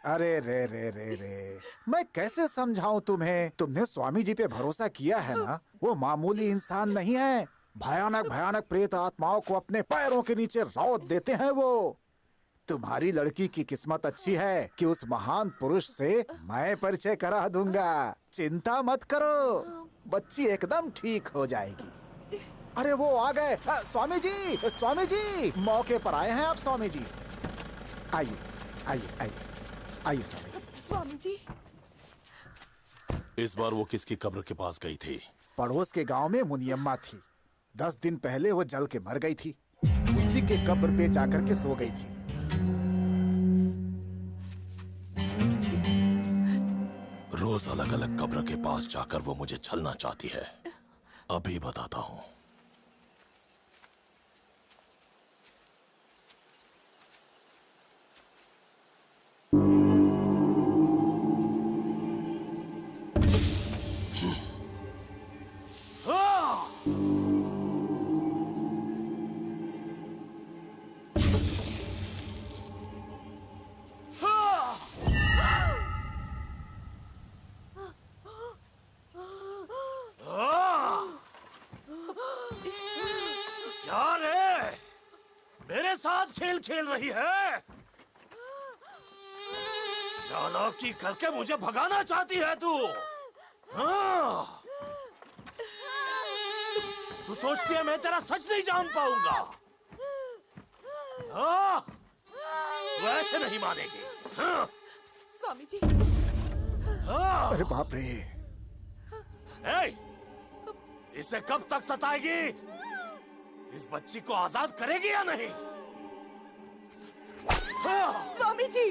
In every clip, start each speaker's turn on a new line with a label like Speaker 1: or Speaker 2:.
Speaker 1: अरे रे रे रे रे, मैं कैसे समझाऊं तुम्हें? तुमने स्वामी जी पे भरोसा किया है ना? वो मामूली इंसान नहीं है। भयानक भयानक प्रेत आत्माओं को अपने पैरों के नीचे रौंद देते हैं वो। तुम्हारी लड़की की किस्मत अच्छी है कि उस महान पुरुष से मैं परिचय करा दूंगा। चिंता मत करो, बच्ची एकदम ठीक हो जाएगी। अरे वो आ गए। स्वामी जी, मौके पर आए हैं आप स्वामी जी। आइए आइए आइए आइए स्वामी जी।
Speaker 2: स्वामी जी,
Speaker 3: इस बार वो किसकी कब्र के पास गई थी?
Speaker 1: पड़ोस के गांव में मुनियम्मा थी। 10 दिन पहले वो जल के मर गई थी। उसी के कब्र पे जाकर के सो गई थी।
Speaker 3: रोज अलग अलग कब्र के पास जाकर वो मुझे छलना चाहती है। अभी बताता हूँ। क्या रे? मेरे साथ खेल खेल रही है? चालाकी करके मुझे भगाना चाहती है तू? हाँ? तू सोचती है मैं तेरा सच नहीं जान पाऊंगा? हाँ? तू ऐसे नहीं मानेगी। हाँ?
Speaker 2: स्वामी जी।
Speaker 3: हाँ?
Speaker 1: अरे बाप रे।
Speaker 3: ए, इसे कब तक सताएगी? इस बच्ची को आजाद करेगी या नहीं? हाँ?
Speaker 2: स्वामी जी,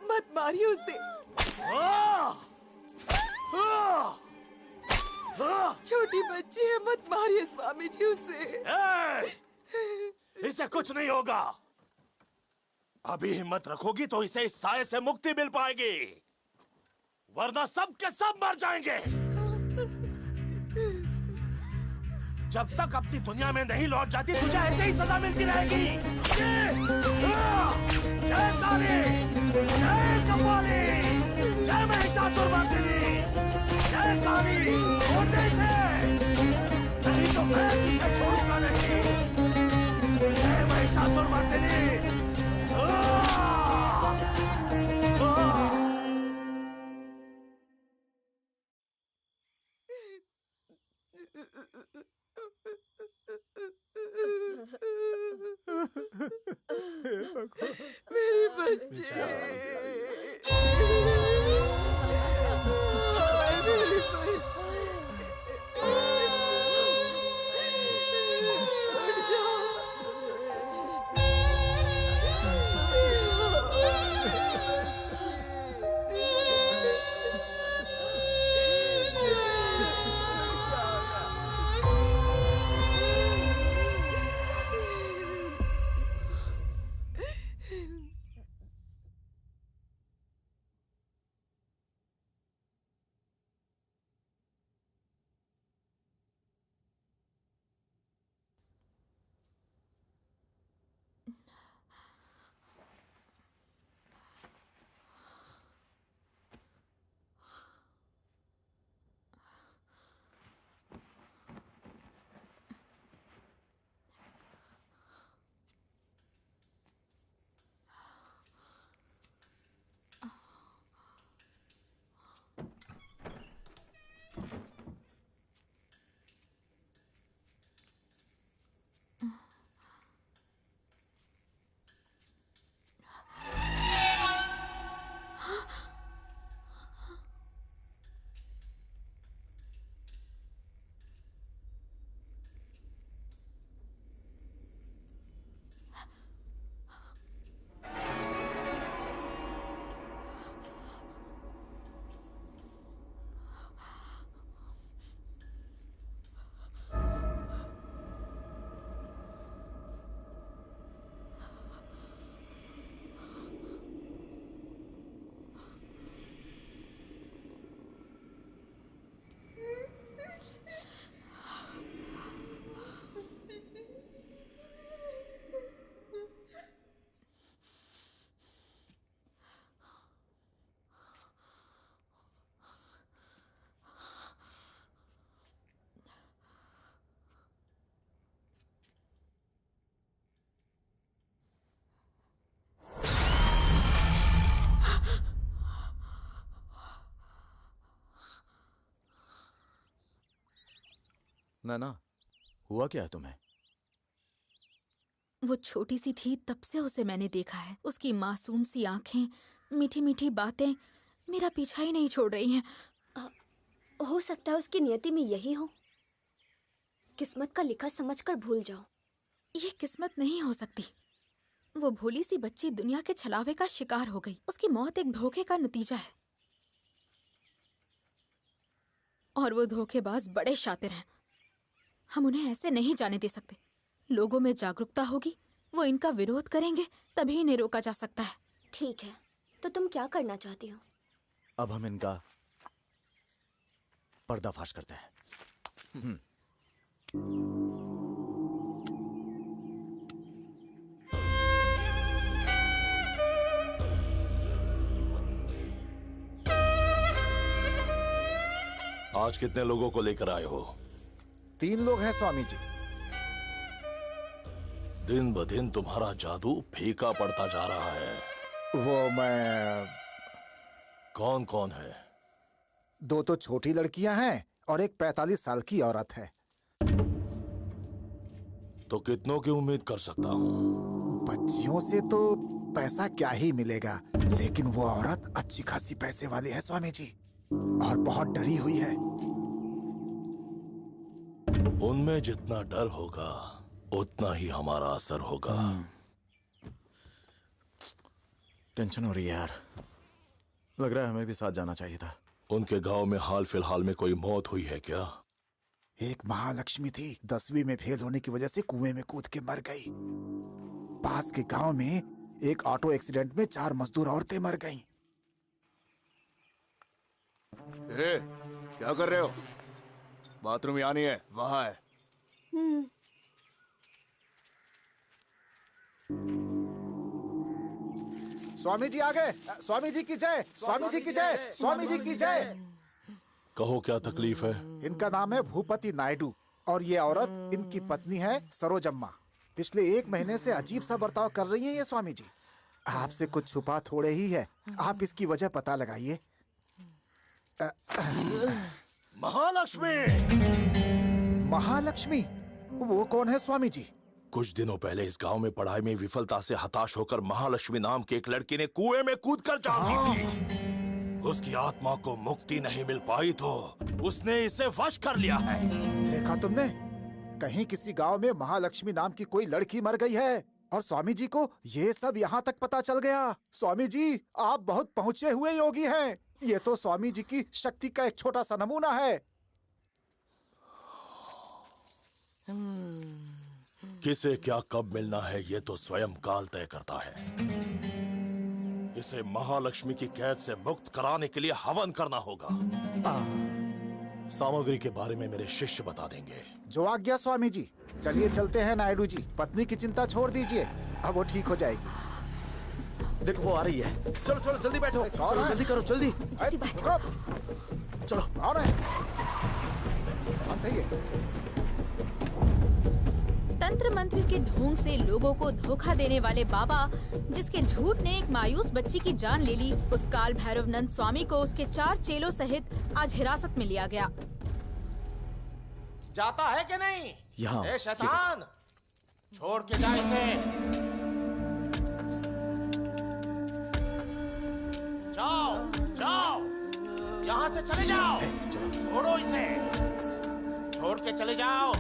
Speaker 2: मत मारिए उसे।
Speaker 3: हाँ? हाँ? हाँ?
Speaker 2: छोटी बच्ची है, मत मारिए स्वामी जी उसे।
Speaker 3: इसे कुछ नहीं होगा। अभी हिम्मत रखोगी तो इसे इस साये से मुक्ति मिल पाएगी, वरना सब के सब मर जाएंगे। जब तक अपनी दुनिया में नहीं लौट जाती तुझे ऐसे ही सजा मिलती रहेगी। जय काली, जय कपाली, जय महिषासुरमर्दिनी, जय काली, छोड़ने से नहीं तो मैं तुझे छोड़ूंगा नहीं। जय महिषासुरमर्दिनी।
Speaker 2: मेरे बच्चे। मेरे बच्चे। उठ जाओ।
Speaker 4: नैना, हुआ क्या है तुम्हें?
Speaker 5: वो छोटी सी थी तब से उसे मैंने देखा है। उसकी मासूम सी आंखें, मीठी मीठी बातें मेरा पीछा ही नहीं छोड़ रही हैं।
Speaker 6: हो सकता है उसकी नियति में यही हो। किस्मत का लिखा समझकर भूल जाओ।
Speaker 5: ये किस्मत नहीं हो सकती। वो भोली सी बच्ची दुनिया के छलावे का शिकार हो गई। उसकी मौत एक धोखे का नतीजा है। और वो धोखेबाज बड़े शातिर हैं। हम उन्हें ऐसे नहीं जाने दे सकते। लोगों में जागरूकता होगी, वो इनका विरोध करेंगे, तभी इन्हें रोका जा सकता है।
Speaker 6: ठीक है, तो तुम क्या करना चाहती हो?
Speaker 4: अब हम इनका पर्दाफाश करते हैं।
Speaker 3: आज कितने लोगों को लेकर आए हो?
Speaker 1: 3 लोग हैं स्वामी जी।
Speaker 3: दिन ब दिन तुम्हारा जादू फीका पड़ता जा रहा है।
Speaker 1: वो मैं
Speaker 3: कौन कौन है?
Speaker 1: 2 तो छोटी लड़कियां हैं और एक 45 साल की औरत है।
Speaker 3: तो कितनों की उम्मीद कर सकता हूँ?
Speaker 1: बच्चियों से तो पैसा क्या ही मिलेगा, लेकिन वो औरत अच्छी खासी पैसे वाली है स्वामी जी, और बहुत डरी हुई है।
Speaker 3: उनमें जितना डर होगा उतना ही हमारा असर होगा।
Speaker 4: टेंशन हो रही है यार। लग रहा है हमें भी साथ जाना चाहिए था।
Speaker 3: उनके गांव में हाल फिलहाल में कोई मौत हुई है क्या?
Speaker 1: एक महालक्ष्मी थी, 10वीं में फेल होने की वजह से कुएं में कूद के मर गई। पास के गांव में एक ऑटो एक्सीडेंट में 4 मजदूर औरतें मर गईं।
Speaker 4: क्या कर रहे हो? बाथरूम यहाँ नहीं है, वहां है।
Speaker 1: स्वामी जी आ गए। स्वामी जी की जय, स्वामी जी की जय, स्वामी जी की जय।
Speaker 3: कहो क्या तकलीफ है?
Speaker 1: इनका नाम है भूपति नायडू और ये औरत इनकी पत्नी है सरोजम्मा। पिछले 1 महीने से अजीब सा बर्ताव कर रही है ये स्वामी जी। आपसे कुछ छुपा थोड़े ही है, आप इसकी वजह पता लगाइए।
Speaker 3: महालक्ष्मी!
Speaker 1: महालक्ष्मी? वो कौन है स्वामी जी?
Speaker 3: कुछ दिनों पहले इस गांव में पढ़ाई में विफलता से हताश होकर महालक्ष्मी नाम की एक लड़की ने कुएं में कूदकर जान ली थी। उसकी आत्मा को मुक्ति नहीं मिल पाई तो उसने इसे वश कर लिया है।
Speaker 1: देखा तुमने? कहीं किसी गांव में महालक्ष्मी नाम की कोई लड़की मर गई है और स्वामी जी को ये सब यहाँ तक पता चल गया। स्वामी जी, आप बहुत पहुँचे हुए योगी हैं। ये तो स्वामी जी की शक्ति का एक छोटा सा नमूना है।
Speaker 3: किसे क्या कब मिलना है ये तो स्वयं काल तय करता है। इसे महालक्ष्मी की कैद से मुक्त कराने के लिए हवन करना होगा। सामग्री के बारे में मेरे शिष्य बता देंगे।
Speaker 1: जो आज्ञा स्वामी जी। चलिए चलते हैं नायडू जी, पत्नी की चिंता छोड़ दीजिए, अब वो ठीक हो जाएगी।
Speaker 4: देखो वो आ रही है। चलो चलो जल्दी बैठो। चलो जल्दी करो, जल्दी।
Speaker 1: चलो आओ रहे
Speaker 5: तंत्र मंत्र के ढोंग से लोगों को धोखा देने वाले बाबा, जिसके झूठ ने एक मायूस बच्ची की जान ले ली, उस काल भैरव नंद स्वामी को उसके 4 चेलों सहित आज हिरासत में लिया गया।
Speaker 3: जाता है कि नहीं?
Speaker 4: यहाँ
Speaker 3: ए शैतान, छोड़ के जा इसे। जाओ जाओ, यहाँ से चले जाओ। छोड़ो इसे, छोड़ के चले जाओ।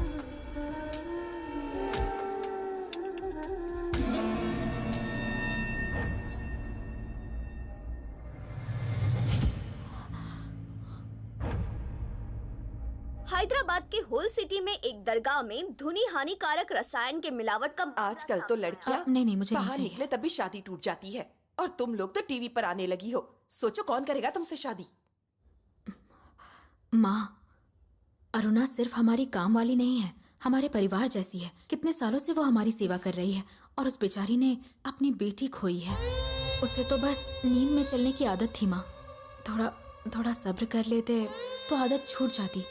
Speaker 6: हैदराबाद के होल सिटी में एक दरगाह में धुनी हानिकारक रसायन के मिलावट का
Speaker 2: आजकल तो लड़कियां
Speaker 5: नहीं मुझे नहीं
Speaker 2: बाहर
Speaker 5: चाहिए।
Speaker 2: निकले तभी शादी टूट जाती है, और तुम लोग तो टीवी पर आने लगी हो। सोचो कौन करेगा तुमसे शादी।
Speaker 5: माँ, अरुणा सिर्फ हमारी काम वाली नहीं है, हमारे परिवार जैसी है। कितने सालों से वो हमारी सेवा कर रही है और उस बेचारी ने अपनी बेटी खोई है। उसे तो बस नींद में चलने की आदत थी माँ। थोड़ा सब्र कर लेते तो आदत छूट जाती,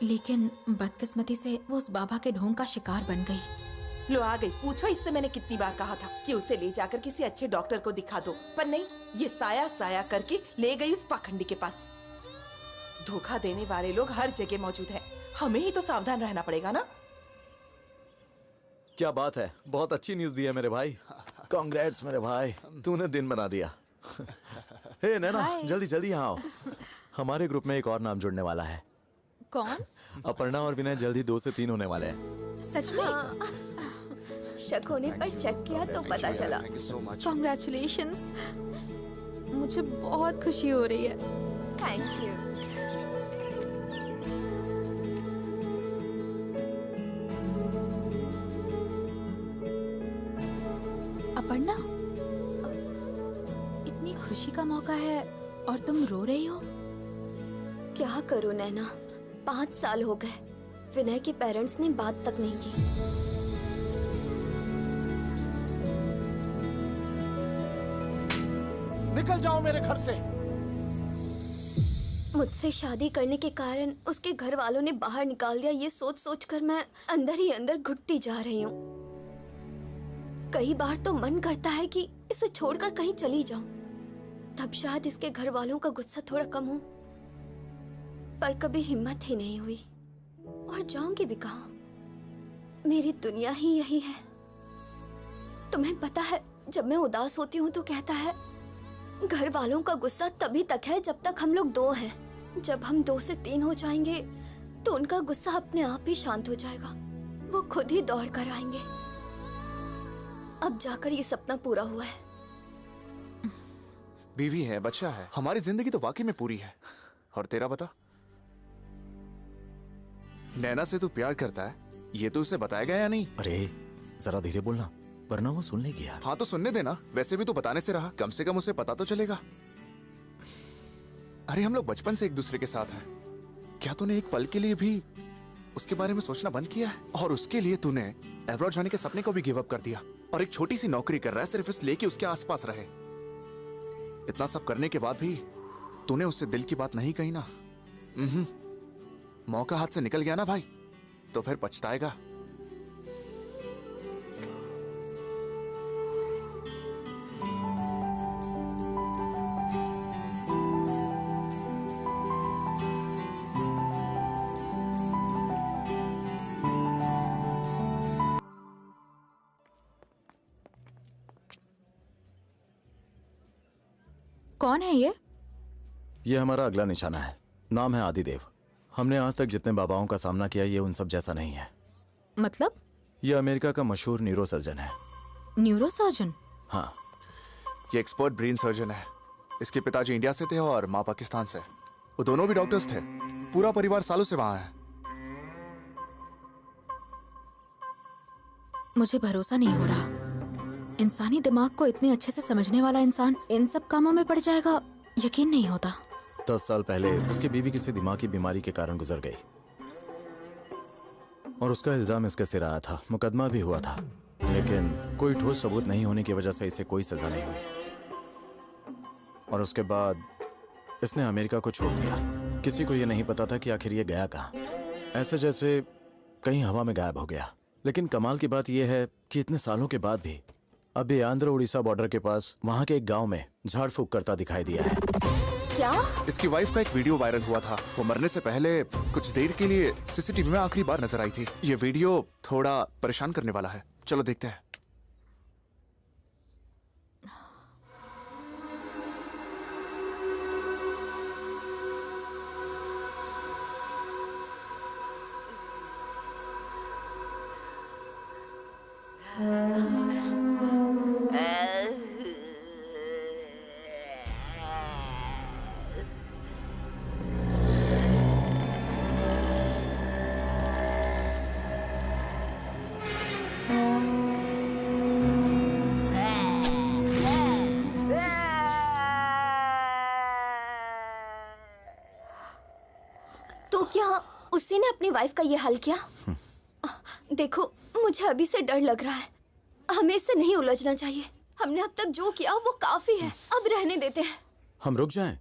Speaker 5: लेकिन बदकिस्मती से वो उस बाबा के ढोंग का शिकार बन गई।
Speaker 2: लो आ गई। पूछो इससे मैंने कितनी बार कहा था कि उसे ले जाकर किसी अच्छे डॉक्टर को दिखा दो, पर नहीं, ये साया साया करके ले गई उस पाखंडी के पास। धोखा देने वाले लोग हर जगह मौजूद हैं, हमें ही तो सावधान रहना पड़ेगा ना।
Speaker 4: क्या बात है, बहुत अच्छी न्यूज़ दी है मेरे भाई। कांग्रेट्स मेरे भाई, तूने दिन बना दिया। हे नैना, जल्दी जल्दी यहाँ आओ। हमारे ग्रुप में एक और नाम जुड़ने वाला है।
Speaker 5: कौन?
Speaker 4: अपर्णा और विनय जल्दी 2 से 3 होने वाले हैं।
Speaker 5: सच में?
Speaker 6: शक होने पर चेक किया तो पता चला।
Speaker 5: कॉन्ग्रेचुलेशंस, मुझे बहुत खुशी हो रही है।
Speaker 6: Thank you.
Speaker 5: अपर्णा, इतनी खुशी का मौका है और तुम रो रही हो।
Speaker 6: क्या करूं नैना, 5 साल हो गए, विनय के पेरेंट्स ने बात तक नहीं की।
Speaker 3: निकल जाओ मेरे घर से।
Speaker 6: मुझसे शादी करने के कारण उसके घर वालों ने बाहर निकाल दिया, ये सोच सोच कर मैं अंदर ही अंदर घुटती जा रही हूँ। कई बार तो मन करता है कि इसे छोड़कर कहीं चली जाऊं, तब शायद इसके घर वालों का गुस्सा थोड़ा कम हो, पर कभी हिम्मत ही नहीं हुई। और जाऊंगी भी कहाँ? मेरी दुनिया ही यही है। तुम्हें पता है, जब मैं उदास होती हूँ तो कहता है घर वालों का गुस्सा तभी तक है जब तक हम लोग 2 हैं। जब हम 2 से 3 हो जाएंगे तो उनका गुस्सा अपने आप ही शांत हो जाएगा, वो खुद ही दौड़ कर आएंगे। अब जाकर ये सपना पूरा हुआ है।
Speaker 7: बीवी है, बच्चा है, हमारी जिंदगी तो वाकई में पूरी है। और तेरा बता, नैना से तू प्यार करता है, ये तो उसे बताया या नहीं?
Speaker 4: अरे जरा धीरे बोलना, वरना वो सुन लेगी यार।
Speaker 7: हाँ तो सुनने देना, वैसे भी तू बताने से रहा, कम से कम उसे पता तो चलेगा। अरे हम लोग बचपन से एक दूसरे के साथ हैं, क्या तूने एक पल के लिए भी उसके बारे में सोचना बंद किया है? और उसके लिए तूने अब्रॉड जाने के सपने को भी गिव अप कर दिया और एक छोटी सी नौकरी कर रहा है सिर्फ इसलिए कि उसके आसपास रहे। इतना सब करने के बाद भी तूने उससे दिल की बात नहीं कही ना। मौका हाथ से निकल गया ना भाई, तो फिर पछताएगा।
Speaker 5: कौन है ये?
Speaker 4: ये हमारा अगला निशाना है। नाम है आदिदेव। हमने आज तक जितने बाबाओं का सामना किया, ये उन सब जैसा नहीं है।
Speaker 5: मतलब?
Speaker 4: ये अमेरिका का मशहूर न्यूरो सर्जन है।
Speaker 5: Neuro surgeon?
Speaker 4: हाँ।
Speaker 7: ये एक्सपर्ट ब्रेन सर्जन है। इसके पिताजी इंडिया से थे और माँ पाकिस्तान से। वो दोनों भी डॉक्टर्स थे। पूरा परिवार सालों से वहां है।
Speaker 5: मुझे भरोसा नहीं हो रहा। इंसानी दिमाग को इतने अच्छे से समझने वाला इंसान इन सब कामों में पड़ जाएगा, यकीन नहीं होता।
Speaker 4: 10 साल पहले उसकी बीवी किसी दिमागी बीमारी के कारण गुजर गई और उसका इल्जाम इसके सिर आया था। मुकदमा भी हुआ था, लेकिन कोई ठोस सबूत नहीं होने की वजह से इसे कोई सजा नहीं हुई। और उसके बाद इसने अमेरिका को छोड़ दिया। किसी को यह नहीं पता था कि आखिर ये गया कहाँ, ऐसे जैसे कहीं हवा में गायब हो गया। लेकिन कमाल की बात यह है कि इतने सालों के बाद भी अभी आंध्र उड़ीसा बॉर्डर के पास वहाँ के एक गांव में झाड़ फूक करता दिखाई दिया है।
Speaker 6: क्या?
Speaker 7: इसकी वाइफ का एक वीडियो वायरल हुआ था। वो मरने से पहले कुछ देर के लिए सीसीटीवी में आखिरी बार नजर आई थी। ये वीडियो थोड़ा परेशान करने वाला है, चलो देखते हैं।
Speaker 6: तो क्या उसी ने अपनी वाइफ का ये हाल किया? देखो, मुझे अभी से डर लग रहा है। हमें इससे नहीं उलझना चाहिए। हमने अब तक जो किया वो काफी है, अब रहने देते हैं।
Speaker 4: हम रुक जाएं?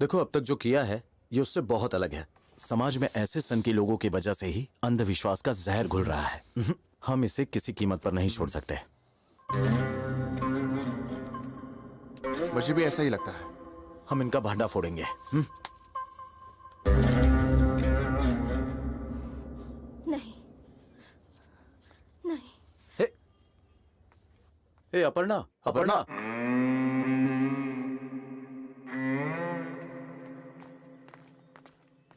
Speaker 4: देखो, अब तक जो किया है ये उससे बहुत अलग है। समाज में ऐसे सनकी लोगों की वजह से ही अंधविश्वास का जहर घुल रहा है। हम इसे किसी कीमत पर नहीं छोड़ सकते।
Speaker 7: मुझे भी ऐसा ही लगता है।
Speaker 4: हम इनका भांडा फोड़ेंगे। अपर्णा, अपर्णा।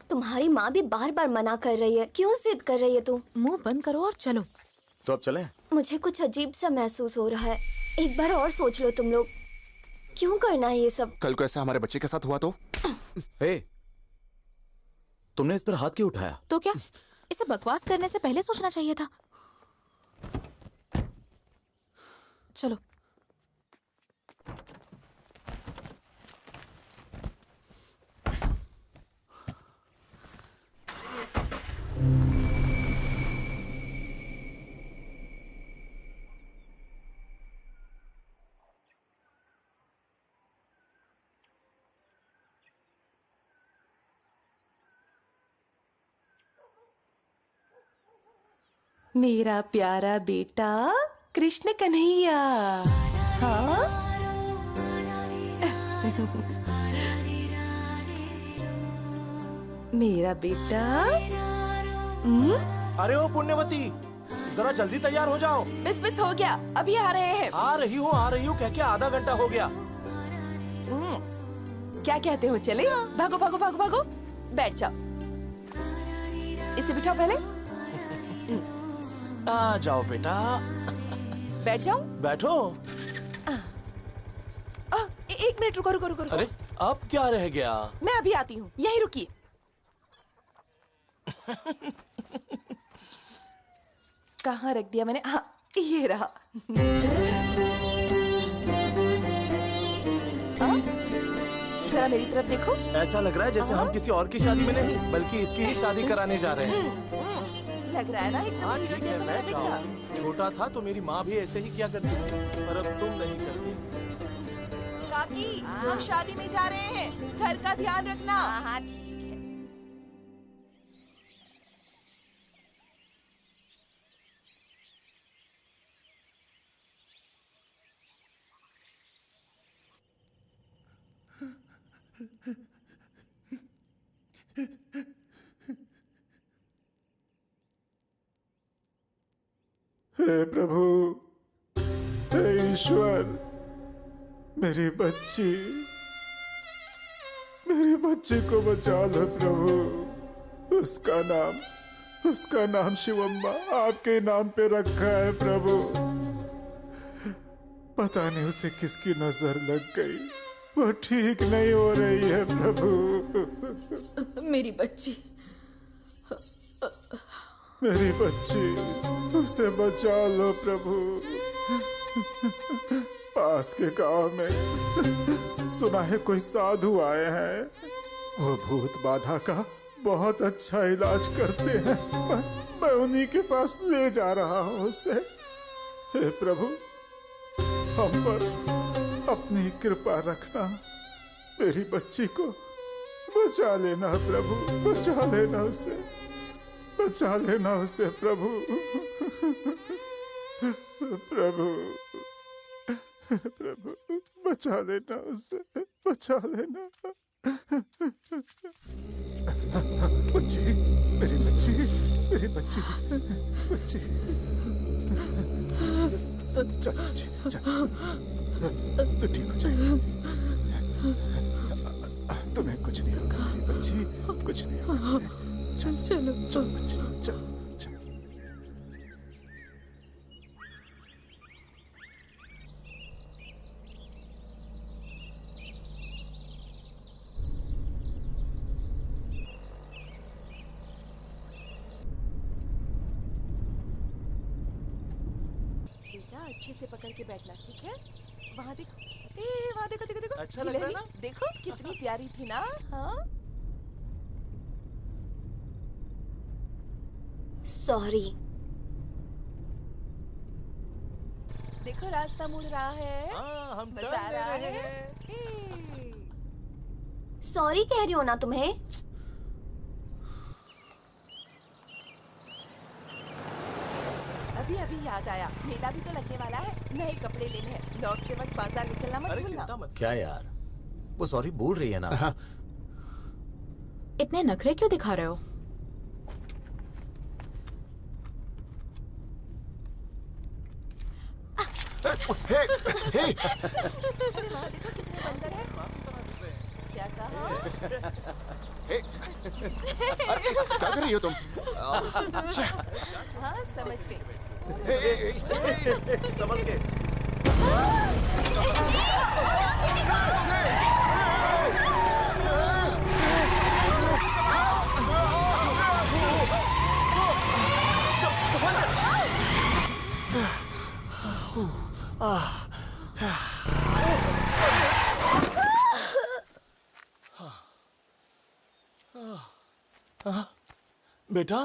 Speaker 6: तुम्हारी माँ भी बार बार मना कर रही है, क्यों जिद कर रही है तू?
Speaker 5: मुंह बंद करो और चलो।
Speaker 4: तो अब चलें?
Speaker 6: मुझे कुछ अजीब सा महसूस हो रहा है। एक बार और सोच लो तुम लोग, क्यों करना है ये सब?
Speaker 7: कल को ऐसा हमारे बच्चे के साथ हुआ तो?
Speaker 4: हे, तुमने इस पर हाथ क्यों उठाया?
Speaker 5: तो क्या, इसे बकवास करने से पहले सोचना चाहिए था। चलो।
Speaker 2: मेरा प्यारा बेटा कृष्ण कन्हैया। हाँ? मेरा बेटा।
Speaker 3: अरे ओ पुण्यवती, जरा जल्दी तैयार हो जाओ।
Speaker 2: बस हो गया, अभी आ रहे हैं।
Speaker 3: आ रही हूँ कह के आधा घंटा हो गया।
Speaker 2: क्या कहते हो, चले? भागो भागो भागो भागो, बैठ जाओ। इसे बिठाओ पहले।
Speaker 3: आ जाओ बेटा,
Speaker 2: बैठ जाओ।
Speaker 3: बैठो।
Speaker 2: एक मिनट, रुको रुको रुको रुको।
Speaker 3: अरे अब क्या रह गया?
Speaker 2: मैं अभी आती हूँ, यहीं रुकिए। कहाँ रख दिया मैंने? हाँ, ये रहा। जरा मेरी तरफ देखो।
Speaker 3: ऐसा लग रहा है जैसे हम किसी और की शादी में नहीं बल्कि इसकी ही शादी कराने जा रहे हैं।
Speaker 2: लग रहा है ना एकदम
Speaker 3: हाँ
Speaker 2: हीरो
Speaker 3: ठीक है,
Speaker 2: जैसा
Speaker 3: बैठ
Speaker 2: बेटा।
Speaker 3: जाओ। छोटा था तो मेरी माँ भी ऐसे ही किया करती थी, पर अब तुम नहीं करती।
Speaker 2: काकी, हम शादी में जा रहे हैं, घर का ध्यान रखना। हाँ ठीक है।
Speaker 1: हे प्रभु, हे ईश्वर, मेरी बच्ची को बचा लो प्रभु। उसका नाम शिवम्मा आपके नाम पे रखा है प्रभु। पता नहीं उसे किसकी नजर लग गई, वो ठीक नहीं हो रही है प्रभु।
Speaker 5: मेरी बच्ची,
Speaker 1: मेरी बच्ची, उसे बचा लो प्रभु। पास के गांव में सुना है कोई साधु आए हैं, वो भूत बाधा का बहुत अच्छा इलाज करते हैं। मैं उन्हीं के पास ले जा रहा हूँ उसे। हे प्रभु, हम पर अपनी कृपा रखना, मेरी बच्ची को बचा लेना प्रभु, बचा लेना उसे, बचा लेना उसे प्रभु। प्रभु, प्रभु, बचा लेना उसे, बचा लेना। बच्ची, मेरी बच्ची, मेरी बच्ची, बच्ची। चल बच्ची, चल, तू ठीक हो जाएगी। तुम्हें कुछ नहीं होगा मेरी बच्ची, कुछ नहीं होगा। चल
Speaker 5: चलो
Speaker 1: चल बच्ची, चल चल।
Speaker 2: बेटा अच्छे से पकड़ के बैठना, ठीक है? वहाँ देखो, वहाँ देखो देखो देखो।
Speaker 3: अच्छा लग रहा है ना?
Speaker 2: देखो कितनी प्यारी थी ना। हाँ,
Speaker 6: सॉरी।
Speaker 2: देखो रास्ता मुड़ रहा है।
Speaker 3: हाँ, हम
Speaker 2: मजा
Speaker 3: टर्न
Speaker 2: आ
Speaker 3: ले
Speaker 2: रहा
Speaker 3: रहे
Speaker 2: है।
Speaker 3: हैं।
Speaker 6: सॉरी कह रही हो ना तुम्हें?
Speaker 2: अभी अभी याद आया, मेला भी तो लगने वाला है, नए कपड़े लेने हैं। लौटते वक्त बाजार में चलना मत
Speaker 3: अरे
Speaker 2: भूलना।
Speaker 3: चिंता मत।
Speaker 4: क्या यार, वो सॉरी बोल रही है ना।
Speaker 5: इतने नखरे क्यों दिखा रहे हो?
Speaker 7: हे हे
Speaker 2: अरे वहाँ देखो कितने बंदर हैं। क्या कहा?
Speaker 7: हे अरे क्या कर रही हो तुम?
Speaker 2: हाँ समझ गई।
Speaker 1: संभल के।
Speaker 3: बेटा,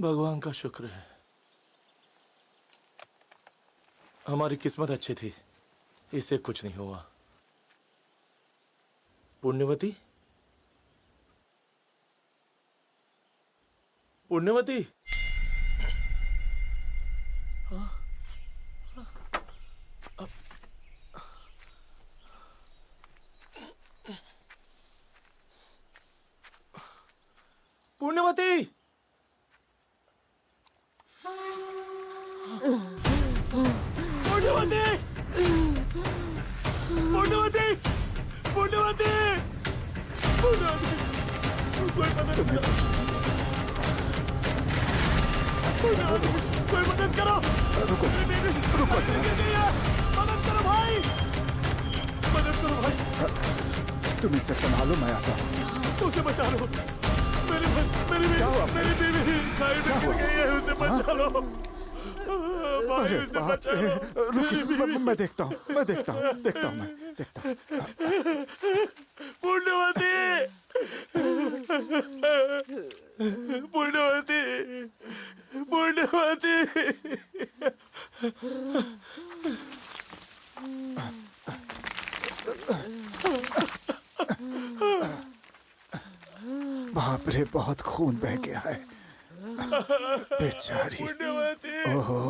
Speaker 3: भगवान का शुक्र है, हमारी किस्मत अच्छी थी, इससे कुछ नहीं हुआ। पुण्यवती, पुण्यवती, पुण्यवती, पुण्यवती, पुण्यवती, पुण्यवती, पुण्यवती, कोई मदद करो, कोई मदद करो,
Speaker 1: रुको रुको
Speaker 3: मदद करो भाई, मदद करो भाई,
Speaker 1: तुम इसे संभालो, मैं आता हूँ।
Speaker 3: उसे बचा लो, मेरी बीवी साइड में गिर गई है, उसे बचा लो भाई, उसे बचा लो।
Speaker 1: रुकिए, मैं देखता हूँ, मैं देखता हूँ।
Speaker 3: पुण्यवती, पुण्यवती, पुण्यवती,
Speaker 1: बाप रे, बहुत खून बह गया है, बेचारी। ओहो,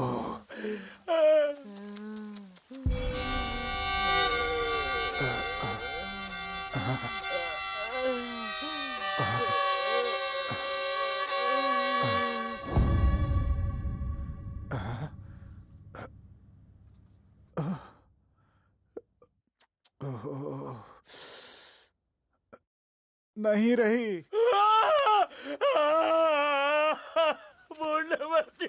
Speaker 1: नहीं रही।
Speaker 3: पुण्यवती,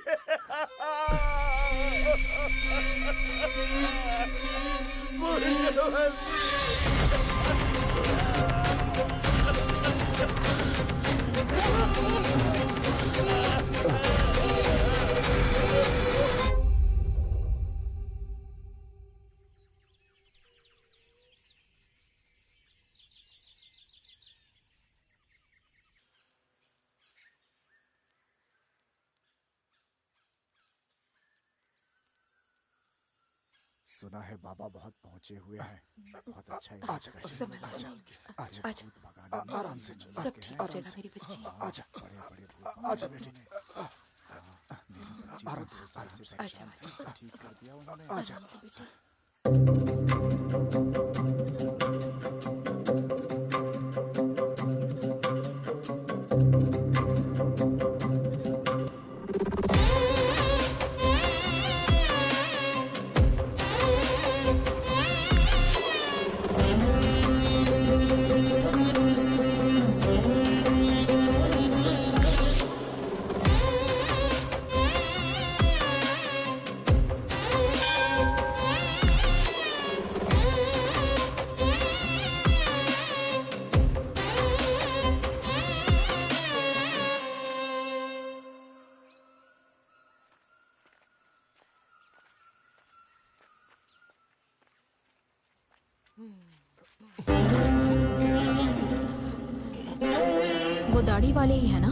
Speaker 1: सुना है बाबा बहुत पहुंचे हुए हैं। बहुत अच्छा है। आजा आराम से,
Speaker 2: सब ठीक हो जाएगा मेरी बच्ची।
Speaker 1: आजा, आजा बेटी, आराम से,
Speaker 2: आजा
Speaker 1: ठीक कर दिया उन्होंने। आजा
Speaker 2: से बेटी।
Speaker 5: वो दाढ़ी वाले ही है ना?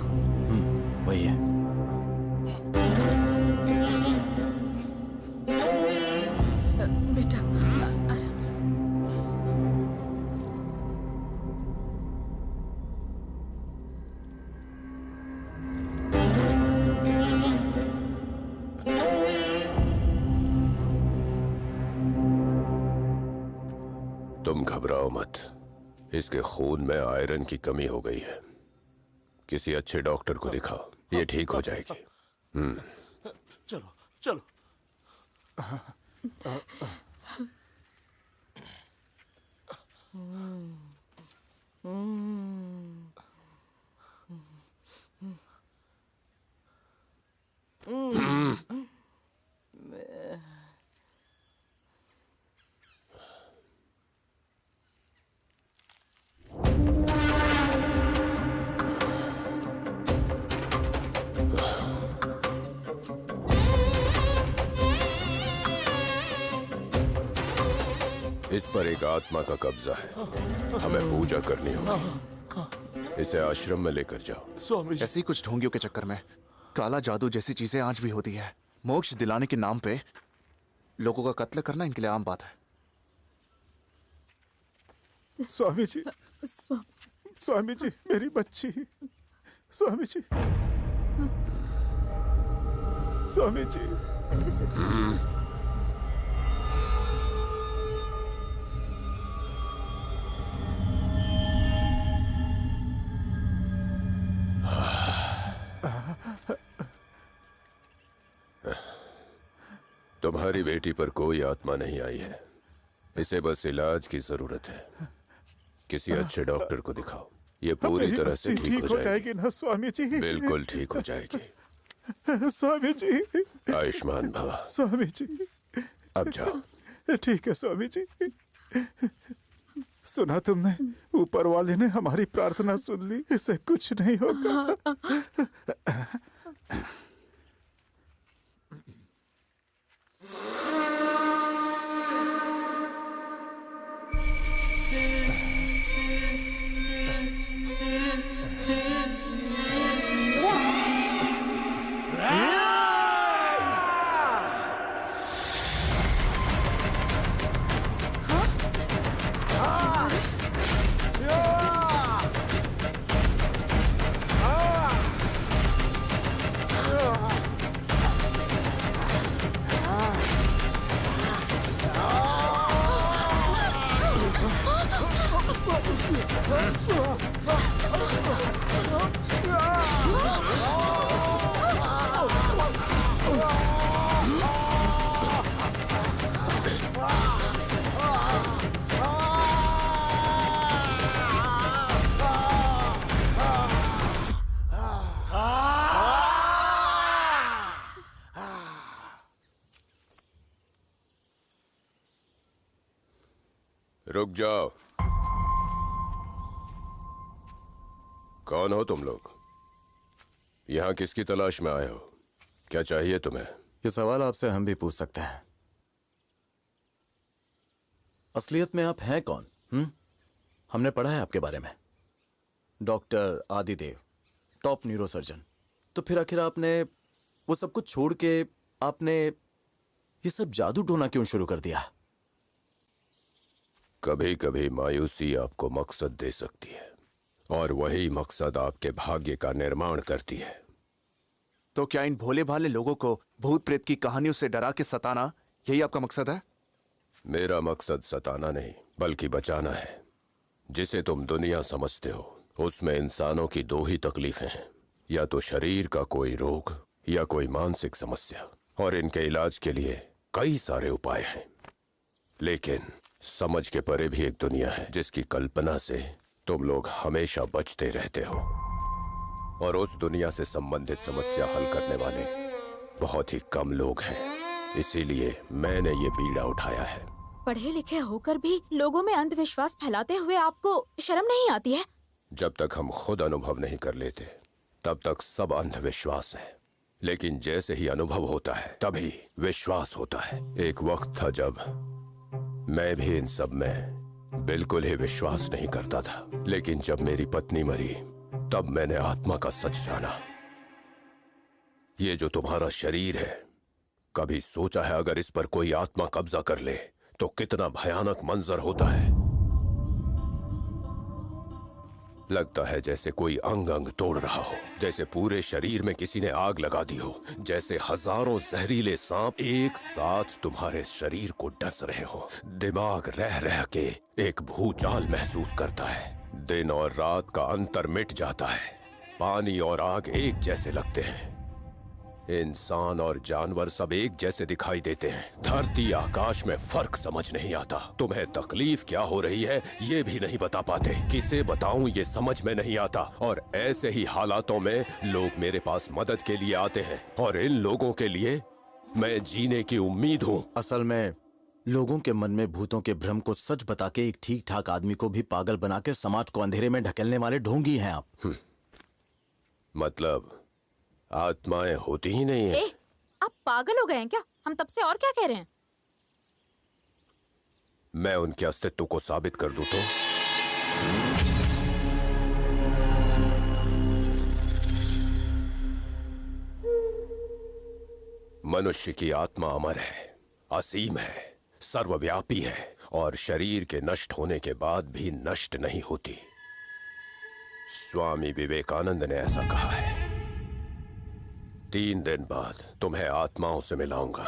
Speaker 4: वही है।
Speaker 5: बेटा आराम से।
Speaker 8: तुम घबराओ मत, इसके खून में आयरन की कमी हो गई है। किसी अच्छे डॉक्टर को दिखाओ, ये ठीक हो जाएगी।
Speaker 3: चलो।
Speaker 8: इस पर एक आत्मा का कब्जा है, हमें पूजा करनी होगी। इसे आश्रम में लेकर जाओ।
Speaker 3: स्वामी जी,
Speaker 7: ऐसे ही कुछ ढोंगियों के चक्कर में काला जादू जैसी चीजें आज भी होती है। मोक्ष दिलाने के नाम पे लोगों का कत्ल करना इनके लिए आम बात है।
Speaker 1: स्वामी जी, स्वामी जी, मेरी बच्ची, स्वामी जी, स्वामी जी।
Speaker 8: तुम्हारी बेटी पर कोई आत्मा नहीं आई है, इसे बस इलाज की जरूरत है। किसी अच्छे डॉक्टर को दिखाओ, ये पूरी
Speaker 1: मेरी
Speaker 8: तरह से
Speaker 1: बच्ची
Speaker 8: ठीक हो जाएगी।
Speaker 1: ना स्वामी जी?
Speaker 8: बिल्कुल ठीक हो जाएगी।
Speaker 1: स्वामी जी,
Speaker 8: आयुष्मान भव।
Speaker 1: स्वामी जी,
Speaker 8: अब जाओ।
Speaker 1: ठीक है स्वामी जी। सुना तुमने, ऊपर वाले ने हमारी प्रार्थना सुन ली, इसे कुछ नहीं होगा।
Speaker 8: रुक जाओ। कौन हो तुम लोग? यहाँ किसकी तलाश में आए हो? क्या चाहिए तुम्हें?
Speaker 4: ये सवाल आपसे हम भी पूछ सकते हैं। असलियत में आप हैं कौन? हमने पढ़ा है आपके बारे में, डॉक्टर आदिदेव, टॉप न्यूरोसर्जन। तो फिर आखिर आपने वो सब कुछ छोड़ के आपने ये सब जादू टोना क्यों शुरू कर दिया?
Speaker 8: कभी कभी मायूसी आपको मकसद दे सकती है, और वही मकसद आपके भाग्य का निर्माण करती है।
Speaker 7: तो क्या इन भोले भाले लोगों को भूत प्रेत की कहानियों से डरा के सताना यही आपका मकसद है?
Speaker 8: मेरा मकसद सताना नहीं, बल्कि बचाना है। जिसे तुम दुनिया समझते हो, उसमें इंसानों की दो ही तकलीफें हैं, या तो शरीर का कोई रोग या कोई मानसिक समस्या, और इनके इलाज के लिए कई सारे उपाय हैं। लेकिन समझ के परे भी एक दुनिया है जिसकी कल्पना से तुम लोग हमेशा बचते रहते हो, और उस दुनिया से संबंधित समस्या हल करने वाले बहुत ही कम लोग हैं। इसीलिए मैंने ये बीड़ा उठाया है।
Speaker 5: पढ़े लिखे होकर भी लोगों में अंधविश्वास फैलाते हुए आपको शर्म नहीं आती है?
Speaker 8: जब तक हम खुद अनुभव नहीं कर लेते तब तक सब अंधविश्वास है, लेकिन जैसे ही अनुभव होता है तभी विश्वास होता है। एक वक्त था जब मैं भी इन सब में बिल्कुल ही विश्वास नहीं करता था, लेकिन जब मेरी पत्नी मरी तब मैंने आत्मा का सच जाना। ये जो तुम्हारा शरीर है, कभी सोचा है अगर इस पर कोई आत्मा कब्जा कर ले तो कितना भयानक मंजर होता है? लगता है जैसे कोई अंग अंग तोड़ रहा हो, जैसे पूरे शरीर में किसी ने आग लगा दी हो, जैसे हजारों जहरीले सांप एक साथ तुम्हारे शरीर को डस रहे हो। दिमाग रह रह के एक भूचाल महसूस करता है। दिन और रात का अंतर मिट जाता है। पानी और आग एक जैसे लगते हैं। इंसान और जानवर सब एक जैसे दिखाई देते हैं। धरती आकाश में फर्क समझ नहीं आता। तुम्हें तकलीफ क्या हो रही है ये भी नहीं बता पाते। किसे बताऊं ये समझ में नहीं आता। और ऐसे ही हालातों में लोग मेरे पास मदद के लिए आते हैं और इन लोगों के लिए मैं जीने की उम्मीद हूँ।
Speaker 4: असल में लोगों के मन में भूतों के भ्रम को सच बता के एक ठीक ठाक आदमी को भी पागल बना के समाज को अंधेरे में ढकेलने वाले ढोंगी हैं आप।
Speaker 8: मतलब आत्माएं होती ही नहीं है।
Speaker 5: आप पागल हो गए हैं क्या? हम तब से और क्या कह रहे हैं?
Speaker 8: मैं उनके अस्तित्व को साबित कर दूं तो? मनुष्य की आत्मा अमर है, असीम है, सर्वव्यापी है और शरीर के नष्ट होने के बाद भी नष्ट नहीं होती। स्वामी विवेकानंद ने ऐसा कहा है। 3 दिन बाद तुम्हें आत्माओं से मिलाऊंगा।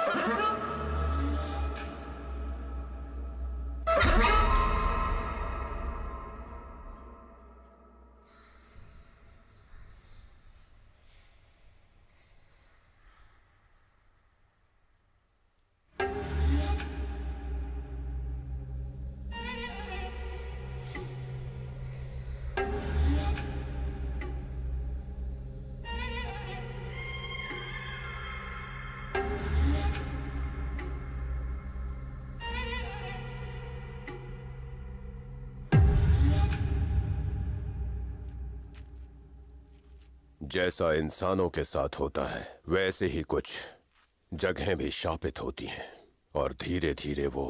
Speaker 8: जैसा इंसानों के साथ होता है वैसे ही कुछ जगहें भी शापित होती हैं और धीरे धीरे वो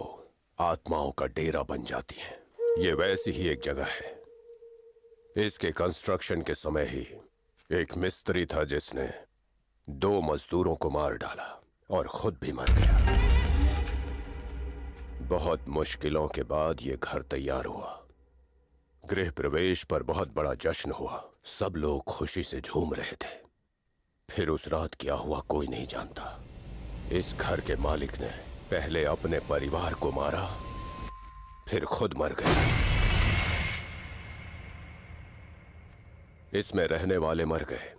Speaker 8: आत्माओं का डेरा बन जाती हैं। ये वैसी ही एक जगह है। इसके कंस्ट्रक्शन के समय ही एक मिस्त्री था जिसने 2 मजदूरों को मार डाला और खुद भी मर गया। बहुत मुश्किलों के बाद ये घर तैयार हुआ। गृह प्रवेश पर बहुत बड़ा जश्न हुआ। सब लोग खुशी से झूम रहे थे। फिर उस रात क्या हुआ कोई नहीं जानता। इस घर के मालिक ने पहले अपने परिवार को मारा, फिर खुद मर गया। इसमें रहने वाले मर गए,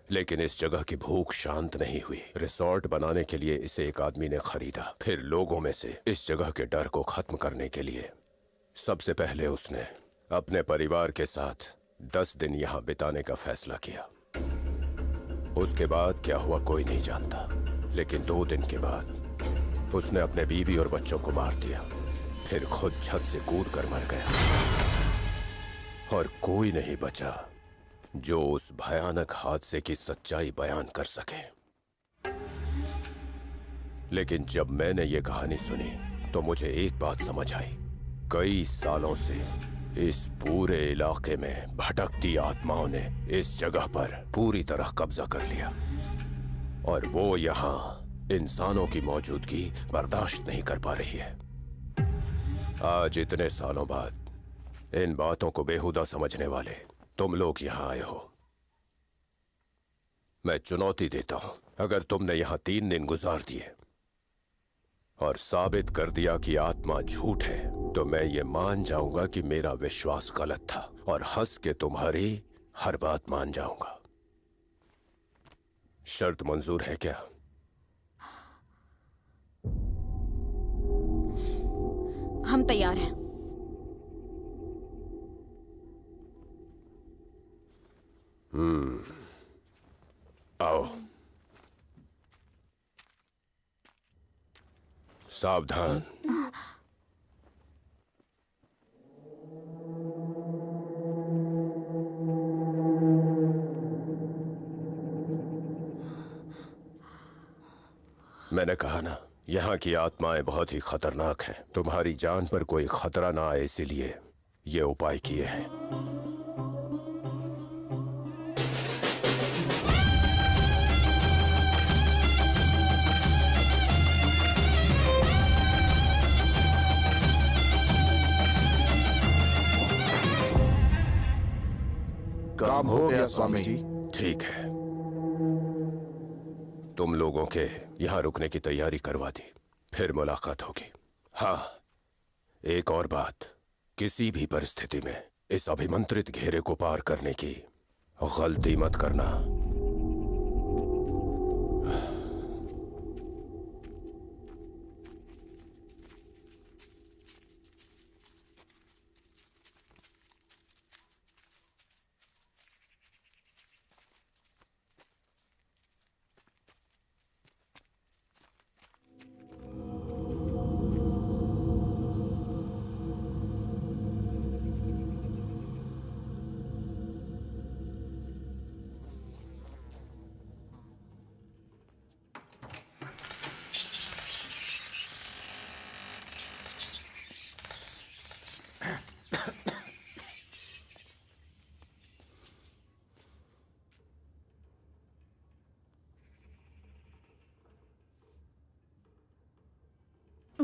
Speaker 8: लेकिन इस जगह की भूख शांत नहीं हुई। रिसोर्ट बनाने के लिए इसे एक आदमी ने खरीदा। फिर लोगों में से इस जगह के डर को खत्म करने के लिए सबसे पहले उसने अपने परिवार के साथ 10 दिन यहां बिताने का फैसला किया। उसके बाद क्या हुआ कोई नहीं जानता, लेकिन 2 दिन के बाद उसने अपने बीवी और बच्चों को मार दिया। फिर खुद छत से कूद कर मर गया और कोई नहीं बचा जो उस भयानक हादसे की सच्चाई बयान कर सके। लेकिन जब मैंने ये कहानी सुनी तो मुझे एक बात समझ आई। कई सालों से इस पूरे इलाके में भटकती आत्माओं ने इस जगह पर पूरी तरह कब्जा कर लिया और वो यहाँ इंसानों की मौजूदगी बर्दाश्त नहीं कर पा रही है। आज इतने सालों बाद इन बातों को बेहुदा समझने वाले तुम लोग यहाँ आए हो। मैं चुनौती देता हूं, अगर तुमने यहाँ 3 दिन गुजार दिए और साबित कर दिया कि आत्मा झूठ है तो मैं ये मान जाऊंगा कि मेरा विश्वास गलत था और हंस के तुम्हारी हर बात मान जाऊंगा। शर्त मंजूर है क्या?
Speaker 5: हम तैयार हैं।
Speaker 8: आओ। सावधान। मैंने कहा ना, यहाँ की आत्माएं बहुत ही खतरनाक हैं। तुम्हारी जान पर कोई खतरा ना आए इसीलिए ये उपाय किए हैं।
Speaker 1: काम हो गया स्वामी जी।
Speaker 8: ठीक है, तुम लोगों के यहाँ रुकने की तैयारी करवा दी, फिर मुलाकात होगी। हाँ, एक और बात, किसी भी परिस्थिति में इस अभिमंत्रित घेरे को पार करने की गलती मत करना।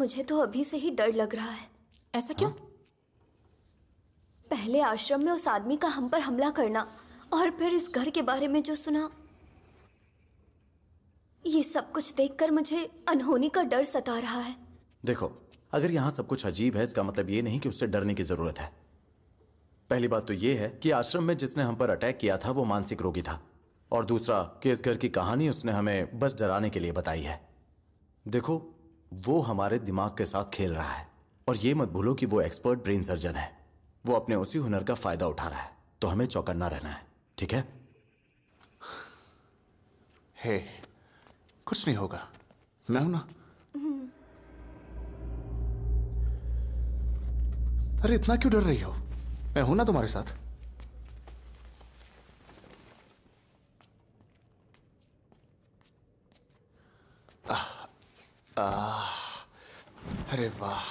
Speaker 6: मुझे तो अभी से ही डर लग रहा है।
Speaker 5: ऐसा क्यों?
Speaker 6: पहले आश्रम में उस आदमी का हम पर हमला करना और फिर इस घर के बारे में जो सुना, ये सब कुछ देखकर मुझे अनहोनी का डर सता रहा है।
Speaker 4: देखो, अगर यहाँ सब कुछ अजीब है इसका मतलब ये नहीं कि उससे डरने की जरूरत है। पहली बात तो ये है कि आश्रम में जिसने हम पर अटैक किया था वो मानसिक रोगी था, और दूसरा कि इस घर की कहानी उसने हमें बस डराने के लिए बताई है। देखो, वो हमारे दिमाग के साथ खेल रहा है, और ये मत भूलो कि वो एक्सपर्ट ब्रेन सर्जन है। वो अपने उसी हुनर का फायदा उठा रहा है, तो हमें चौकन्ना रहना है, ठीक है?
Speaker 7: हे, कुछ नहीं होगा, मैं हूं ना। अरे इतना क्यों डर रही हो? मैं हूं ना तुम्हारे साथ। अरे वाह,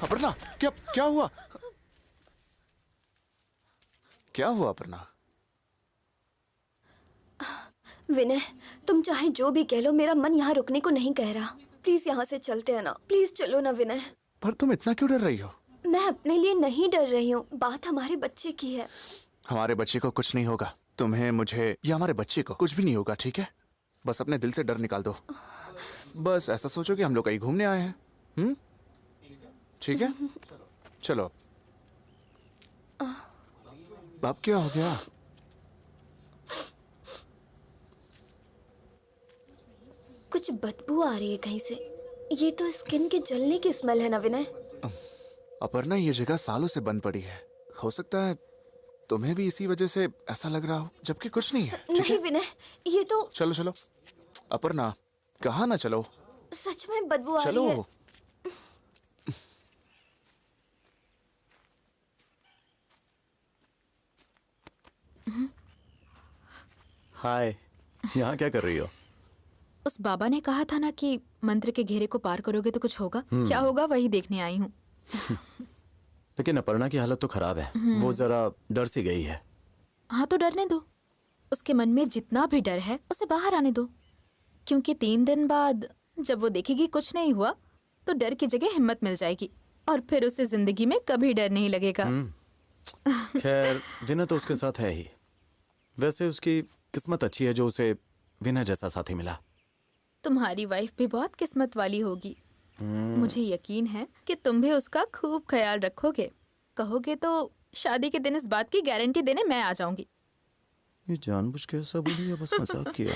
Speaker 7: अपर्णा, क्या क्या हुआ? क्या हुआ अपर्णा?
Speaker 6: विनय, तुम चाहे जो भी कह लो, मेरा मन यहाँ रुकने को नहीं कह रहा। प्लीज यहाँ से चलते हैं ना, प्लीज चलो ना विनय।
Speaker 7: पर तुम इतना क्यों डर रही हो?
Speaker 6: मैं अपने लिए नहीं डर रही हूँ, बात हमारे बच्चे की है।
Speaker 7: हमारे बच्चे को कुछ नहीं होगा, तुम्हें, मुझे या हमारे बच्चे को कुछ भी नहीं होगा, ठीक है? बस अपने दिल से डर निकाल दो। बस ऐसा सोचो कि हम लोग कहीं घूमने आए हैं। ठीक है, चलो। अब क्या हो गया?
Speaker 6: कुछ बदबू आ रही है कहीं से। ये तो स्किन के जलने की स्मेल है ना विनय?
Speaker 7: अपर्णा, ये जगह सालों से बंद पड़ी है, हो सकता है तुम्हें भी इसी वजह से ऐसा लग रहा हो, जबकि कुछ नहीं है।
Speaker 6: नहीं विनय, ये तो।
Speaker 7: चलो चलो अपर्णा, कहाँ ना चलो,
Speaker 6: सच में बदबू आ रही
Speaker 7: चलो।
Speaker 6: है।
Speaker 4: हाय, यहाँ क्या कर रही हो?
Speaker 5: उस बाबा ने कहा था ना कि मंत्र के घेरे को पार करोगे तो कुछ होगा। क्या होगा वही देखने आई हूँ।
Speaker 4: लेकिन अपर्णा की हालत तो खराब है, वो जरा डर सी गई है।
Speaker 5: हाँ तो डरने दो, उसके मन में जितना भी डर है उसे बाहर आने दो, क्योंकि 3 दिन बाद जब वो देखेगी कुछ नहीं हुआ तो डर की जगह हिम्मत मिल जाएगी, और फिर उसे जिंदगी में कभी डर नहीं लगेगा।
Speaker 4: खैर, विनय तो उसके साथ है ही। वैसे उसकी किस्मत अच्छी है जो उसे विनय जैसा साथी मिला।
Speaker 5: तुम्हारी वाइफ भी बहुत किस्मत वाली होगी। मुझे यकीन है कि तुम भी उसका खूब ख्याल रखोगे। कहोगे तो शादी के दिन इस बात की गारंटी देने मैं आ जाऊंगी।
Speaker 4: ये जानबूझ के ऐसा बोली या बस मजाक किया?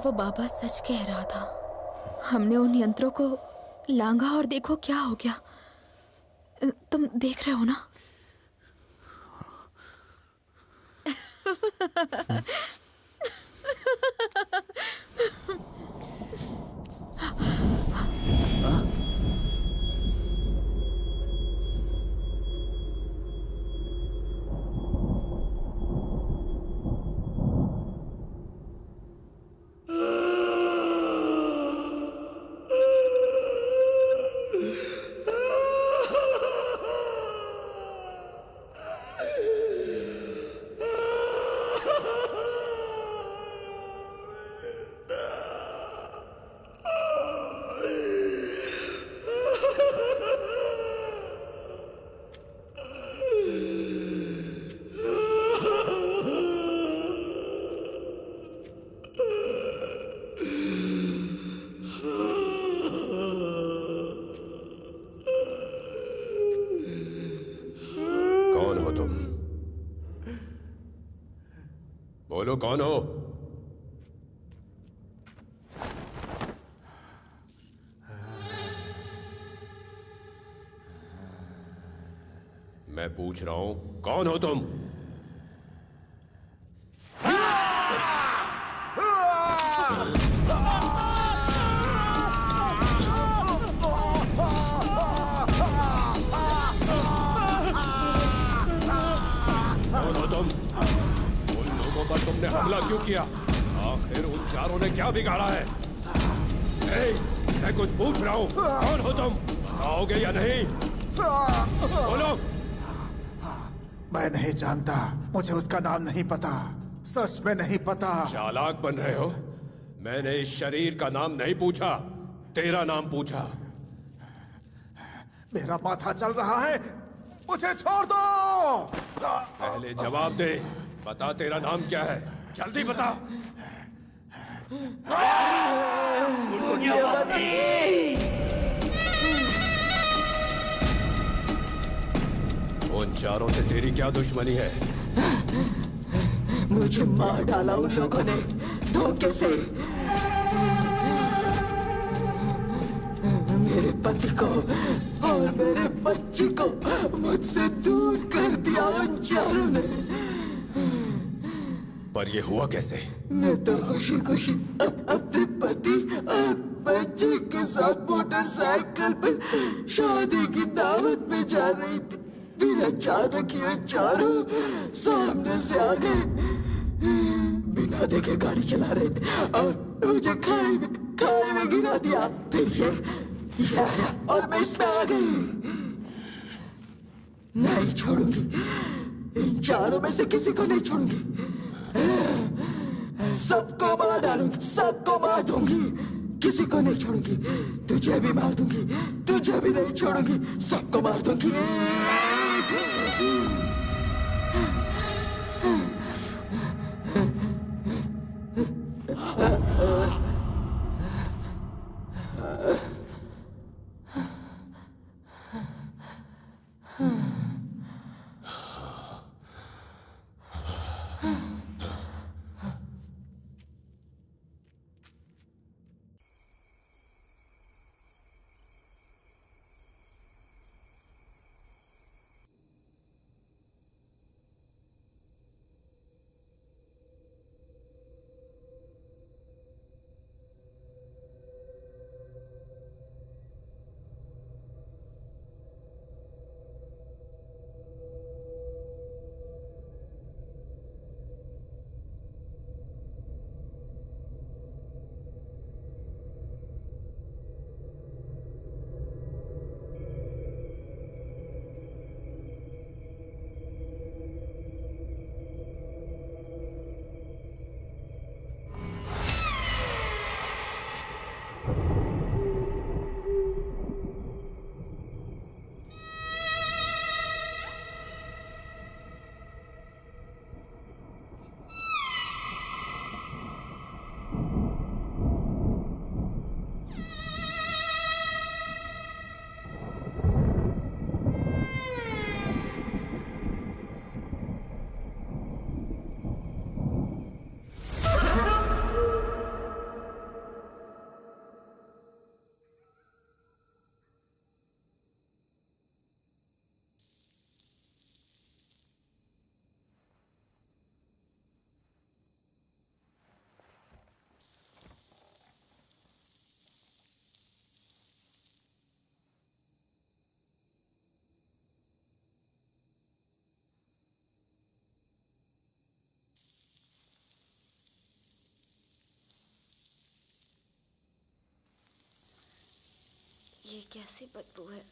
Speaker 5: वो बाबा सच कह रहा था। हमने उन यंत्रों को लांघा और देखो क्या हो गया। तुम देख रहे हो ना?
Speaker 8: कौन हो तुम? बोलो कौन हो? मैं पूछ रहा हूं, कौन हो तुम? कौन हो तुम? उन लोगों पर तुमने हमला क्यों किया? आखिर उन चारों ने क्या बिगाड़ा है? मैं कुछ पूछ रहा हूं, कौन हो तुम? आओगे या नहीं? बोलो।
Speaker 1: मैं नहीं जानता, मुझे उसका नाम नहीं पता, सच में नहीं पता।
Speaker 8: चालाक बन रहे हो? मैंने इस शरीर का नाम नहीं पूछा, तेरा नाम पूछा।
Speaker 1: मेरा माथा चल रहा है, मुझे छोड़ दो।
Speaker 8: पहले जवाब दे, बता तेरा नाम क्या है, जल्दी बता। उन चारों से तेरी क्या दुश्मनी है?
Speaker 2: मुझे मार डाला उन लोगों ने धोखे से। मेरे पति को और मेरे बच्ची को मुझसे दूर कर दिया उन चारों ने।
Speaker 8: पर ये हुआ कैसे?
Speaker 2: मैं तो खुशी खुशी अपने पति और बच्चे के साथ मोटरसाइकिल पर शादी की दावत में जा रही थी। फिर अचानक ये चारों सामने से आ गए, बिना देखे गाड़ी चला रहे थे और मुझे खाई में गिरा दिया। फिर ये आया और मैं इसमें आ गई। नहीं छोड़ूंगी, इन चारों में से किसी को नहीं छोड़ूंगी। सबको मार डालूंगी, सबको मार दूंगी, किसी को नहीं छोड़ूंगी। तुझे भी मार दूंगी, तुझे भी नहीं छोड़ूंगी, सबको मार दूंगी।
Speaker 6: ये कैसी बदबू है?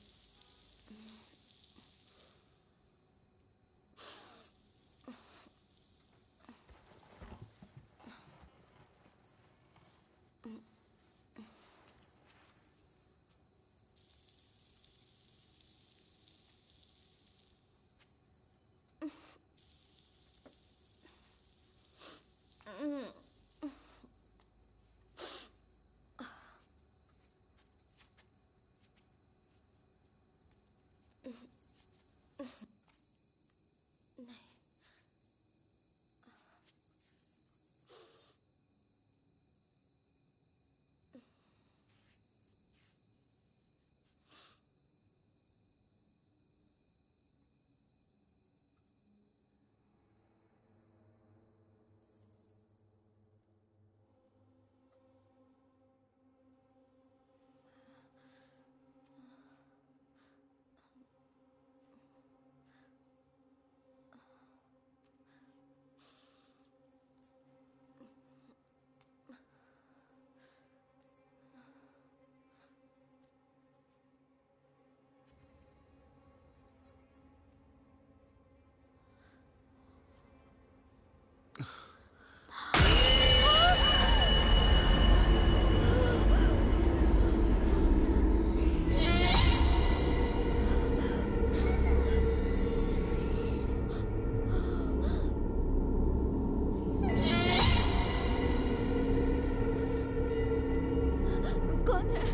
Speaker 6: कौन है?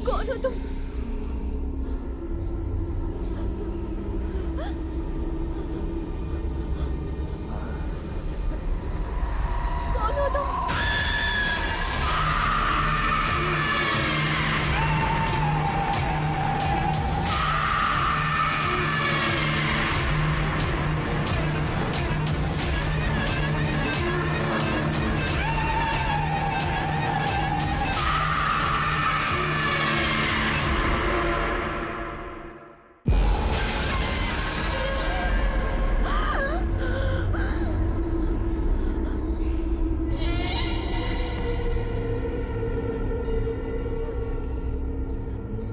Speaker 6: कौन हो तुम? कौन हो तुम?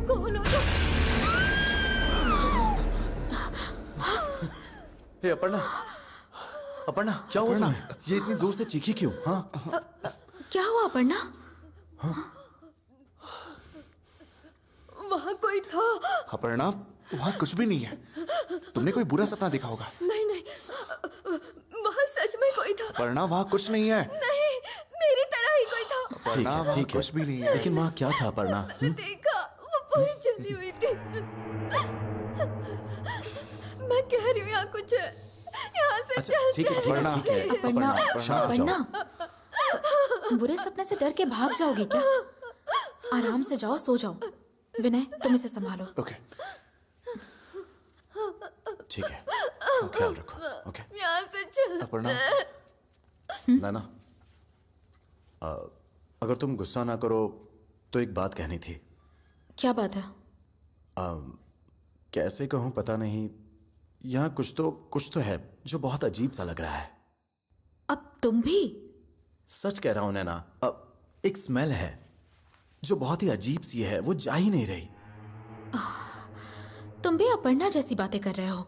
Speaker 6: कौन हो तुम?
Speaker 4: हे अपर्णा, अपर्णा क्या हुआ तुम्हें? ये इतनी जोर से चीखी क्यों? हाँ
Speaker 5: क्या हुआ अपर्णा?
Speaker 2: वहाँ कोई था।
Speaker 7: अपर्णा, वहाँ कुछ भी नहीं है। तुमने कोई बुरा सपना देखा होगा।
Speaker 2: नहीं नहीं, वहाँ सच में कोई था।
Speaker 7: अपर्णा, वहाँ कुछ नहीं है।
Speaker 2: नहीं, मेरी तरह ही कोई था।
Speaker 4: ठीक
Speaker 7: अपर्णा,
Speaker 4: है,
Speaker 7: वहाँ
Speaker 4: ठीक है।
Speaker 7: कुछ भी नहीं है।
Speaker 4: लेकिन वहाँ क्या था अपर्णा?
Speaker 2: मैंने देखा, वो पूरी जली हुई थी। मैं कह रही हूँ यहाँ कुछ है। यहाँ से
Speaker 4: अच्छा
Speaker 2: चल।
Speaker 4: ठीक है, ठीक है, ठीक है।
Speaker 5: अपर्णा,
Speaker 4: शांत हो जाओ।
Speaker 5: अपर्णा, बुरे सपने से डर के भाग जाओगे क्या? आराम से जाओ, सो जाओ। विनय, तुम इसे संभालो।
Speaker 7: ओके,
Speaker 4: ठीक है, ख्याल रखो। ओके
Speaker 2: यहाँ से चल।
Speaker 7: अपर्णा,
Speaker 4: नाना, अगर तुम गुस्सा ना करो तो एक बात कहनी थी।
Speaker 5: क्या बात है?
Speaker 4: कैसे कहूँ पता नहीं, यहाँ कुछ तो है जो बहुत अजीब सा लग रहा है।
Speaker 5: अब तुम भी?
Speaker 4: सच कह रहा हूं नैना, एक स्मेल है जो बहुत ही अजीब सी है, वो जा ही नहीं रही।
Speaker 5: तुम भी अपर्णा जैसी बातें कर रहे हो।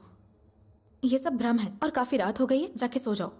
Speaker 5: ये सब भ्रम है और काफी रात हो गई है, जाके सो जाओ।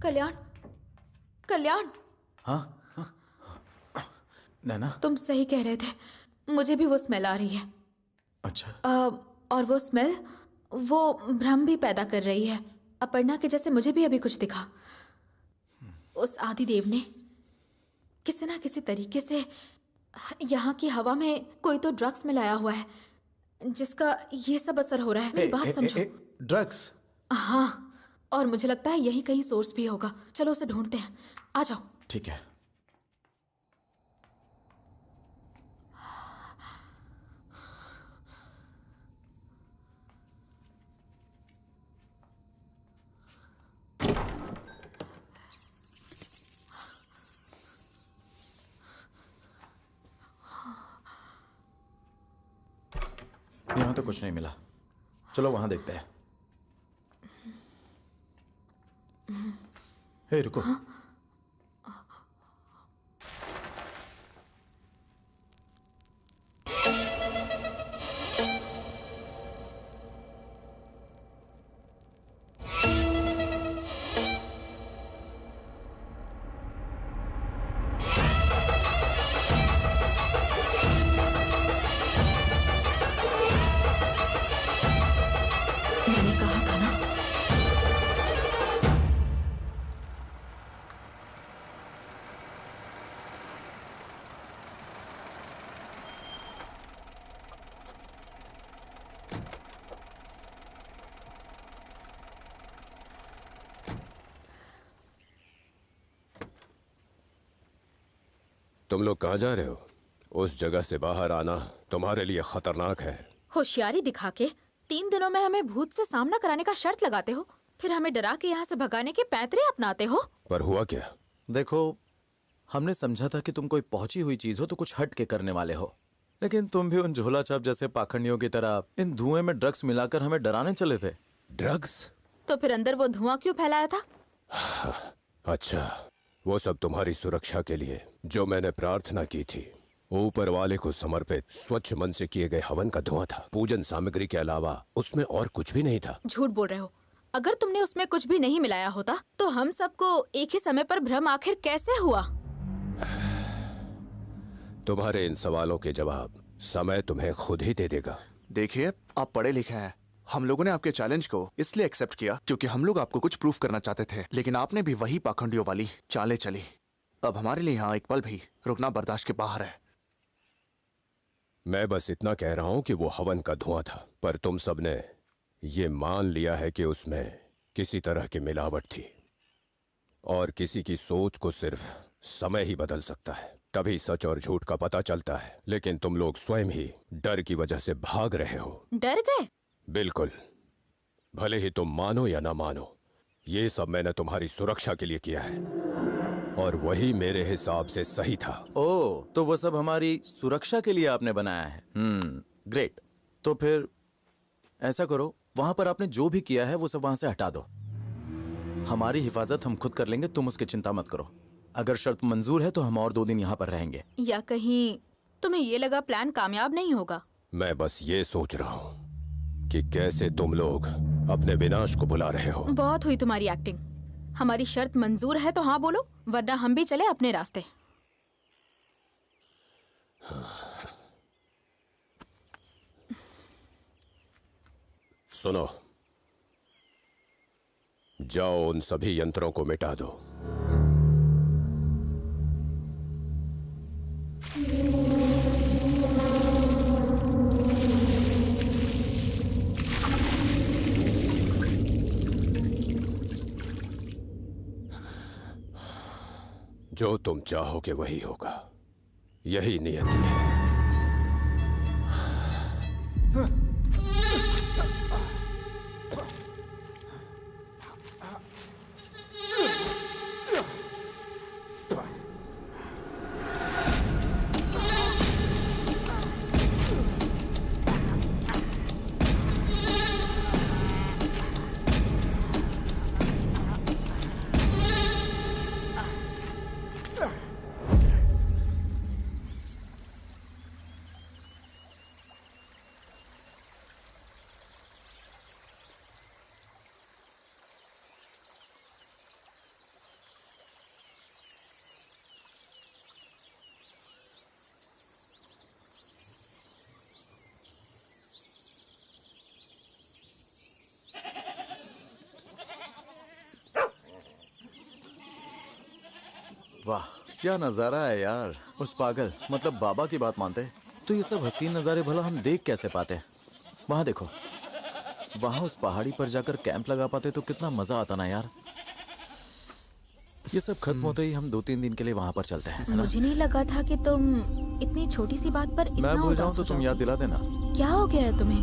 Speaker 5: कल्याण, कल्याण,
Speaker 4: हाँ नैना,
Speaker 5: तुम सही कह रहे थे, मुझे भी वो स्मेल आ रही है।
Speaker 4: अच्छा।
Speaker 5: और वो स्मेल वो भ्रम भी पैदा कर रही है। अपर्णा के जैसे मुझे भी अभी कुछ दिखा। उस आदिदेव ने किसी ना किसी तरीके से यहाँ की हवा में कोई तो ड्रग्स मिलाया हुआ है जिसका ये सब असर हो रहा है। मेरी बात समझो।
Speaker 4: ड्रग्स?
Speaker 5: हाँ, और मुझे लगता है यही कहीं सोर्स भी होगा। चलो उसे ढूंढते हैं, आ जाओ।
Speaker 4: ठीक है। यहाँ तो कुछ नहीं मिला, चलो वहां देखते हैं। हे रुको।
Speaker 5: मैंने कहा था ना।
Speaker 8: तुम लोग कहाँ जा रहे हो? उस जगह से बाहर आना तुम्हारे लिए खतरनाक है।
Speaker 5: होशियारी दिखा के 3 दिनों में हमें भूत से सामना कराने का शर्त लगाते हो, फिर हमें डरा के यहाँ से भगाने के पैंतरे अपनाते हो।
Speaker 8: पर हुआ क्या?
Speaker 4: देखो, हमने समझा था कि तुम कोई पहुंची हुई चीज हो तो कुछ हट के करने वाले हो, लेकिन तुम भी उन झोला छाप जैसे पाखंडियों की तरह इन धुएं में ड्रग्स मिलाकर हमें डराने चले थे।
Speaker 8: ड्रग्स?
Speaker 5: तो फिर अंदर वो धुआं क्यों फैलाया था?
Speaker 8: अच्छा, वो सब तुम्हारी सुरक्षा के लिए, जो मैंने प्रार्थना की थी। ऊपर वाले को समर्पित स्वच्छ मन से किए गए हवन का धुआं था। पूजन सामग्री के अलावा उसमें और कुछ भी नहीं था।
Speaker 5: झूठ बोल रहे हो। अगर तुमने उसमें कुछ भी नहीं मिलाया होता तो हम सबको एक ही समय पर भ्रम आखिर कैसे हुआ?
Speaker 8: तुम्हारे इन सवालों के जवाब समय तुम्हें खुद ही दे देगा।
Speaker 7: देखिए, आप पढ़े लिखे हैं। हम लोगों ने आपके चैलेंज को इसलिए एक्सेप्ट किया क्योंकि हम लोग आपको कुछ प्रूफ करना चाहते थे, लेकिन आपने भी वही पाखंडियों वाली चालें चली। अब हमारे लिए यहाँ एक पल भी रुकना बर्दाश्त के बाहर है।
Speaker 8: मैं बस इतना कह रहा हूं कि वो हवन का धुआं था, पर तुम सबने ये मान लिया है कि उसमें किसी तरह की मिलावट थी, और किसी की सोच को सिर्फ समय ही बदल सकता है। तभी सच और झूठ का पता चलता है, लेकिन तुम लोग स्वयं ही डर की वजह से भाग रहे हो।
Speaker 5: डर गए?
Speaker 8: बिल्कुल। भले ही तुम मानो या ना मानो, ये सब मैंने तुम्हारी सुरक्षा के लिए किया है, और वही मेरे हिसाब से सही था।
Speaker 4: ओह, तो वो सब हमारी सुरक्षा के लिए आपने बनाया है। ग्रेट। तो फिर ऐसा करो, वहां पर आपने जो भी किया है वो सब वहां से हटा दो। हमारी हिफाजत हम खुद कर लेंगे, तुम उसकी चिंता मत करो। अगर शर्त मंजूर है तो हम और 2 दिन यहाँ पर रहेंगे।
Speaker 5: या कहीं तुम्हें ये लगा प्लान कामयाब नहीं होगा?
Speaker 8: मैं बस ये सोच रहा हूँ कि कैसे तुम लोग अपने विनाश को बुला रहे हो।
Speaker 5: बहुत हुई तुम्हारी एक्टिंग। हमारी शर्त मंजूर है तो हाँ बोलो, वरना हम भी चले अपने रास्ते।
Speaker 8: सुनो, जाओ उन सभी यंत्रों को मिटा दो। जो तुम चाहोगे वही होगा, यही नियति है।
Speaker 4: वाह क्या नजारा है यार। उस पागल मतलब बाबा की बात मानते तो ये सब हसीन नजारे भला हम देख कैसे पाते। वहां देखो, वहां उस पहाड़ी पर जाकर कैंप लगा पाते तो कितना मजा आता ना यार। ये सब खत्म होते ही हम 2-3 दिन के लिए वहां पर चलते हैं, है ना?
Speaker 5: मुझे नहीं लगा था कि तुम इतनी छोटी सी बात पर इतना
Speaker 4: मैं भूल जाऊं
Speaker 5: उदास
Speaker 4: तो
Speaker 5: हो
Speaker 4: तुम याद
Speaker 5: जाओगे।
Speaker 4: दिला देना।
Speaker 5: क्या हो गया है तुम्हें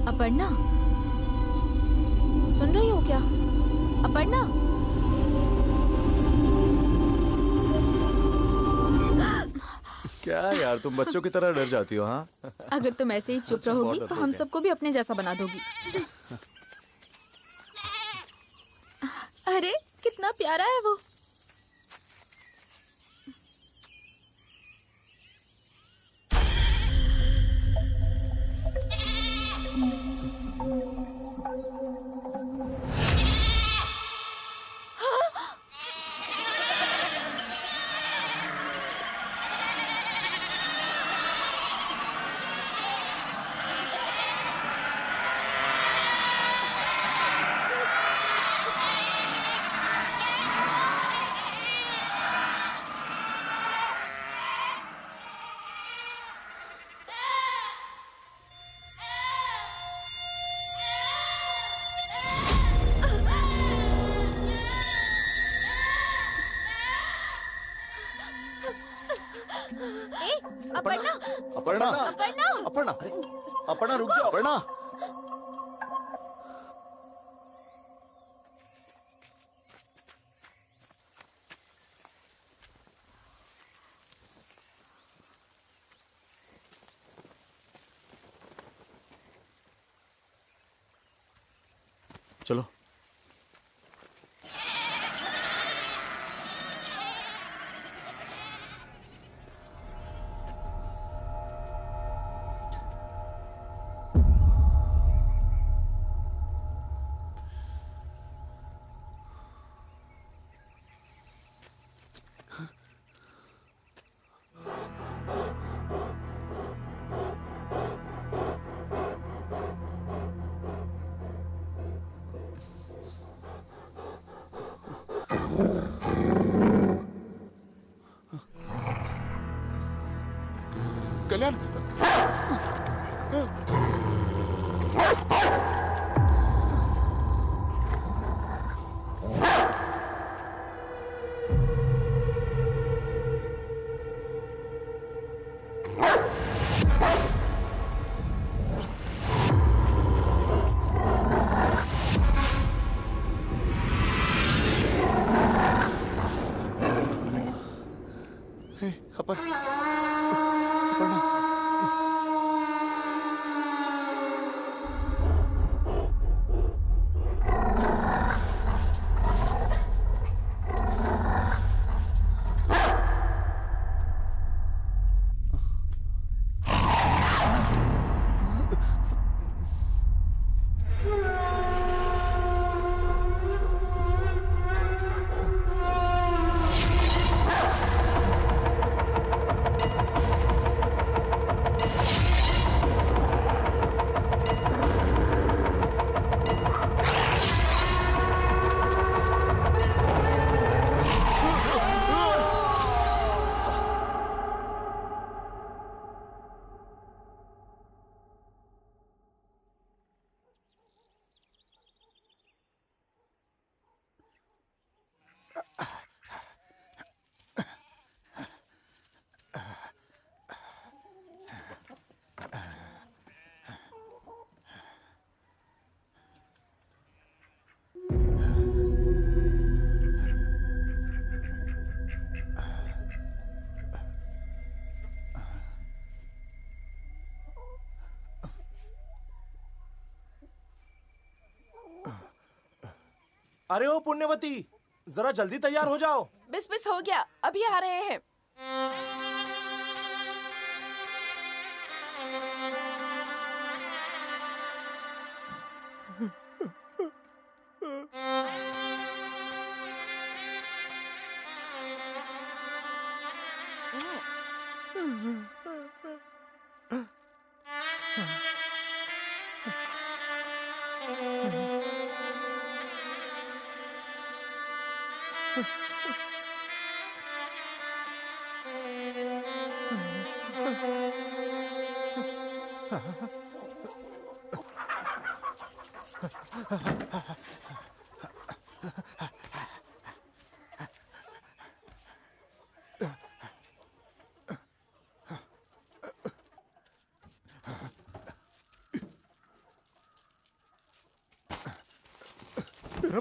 Speaker 5: अपर्णा? सुन रही हो क्या अपर्णा?
Speaker 4: क्या यार तुम बच्चों की तरह डर जाती हो? हाँ
Speaker 5: अगर तुम ऐसे ही चुप रहोगी
Speaker 4: बहुत
Speaker 5: तो
Speaker 4: डरपोक
Speaker 5: हम
Speaker 4: है।
Speaker 5: सबको भी अपने जैसा बना दोगी। अरे कितना प्यारा है वो। अपर्णा
Speaker 7: अपर्णा
Speaker 5: अपर्णा
Speaker 7: अपर्णा अपर्णा रुक जा अपर्णा।
Speaker 4: चलो
Speaker 7: कल्याण
Speaker 3: अरे ओ पुण्यवती, जरा जल्दी तैयार हो जाओ।
Speaker 9: बिस हो गया, अभी आ रहे हैं।
Speaker 1: मेरा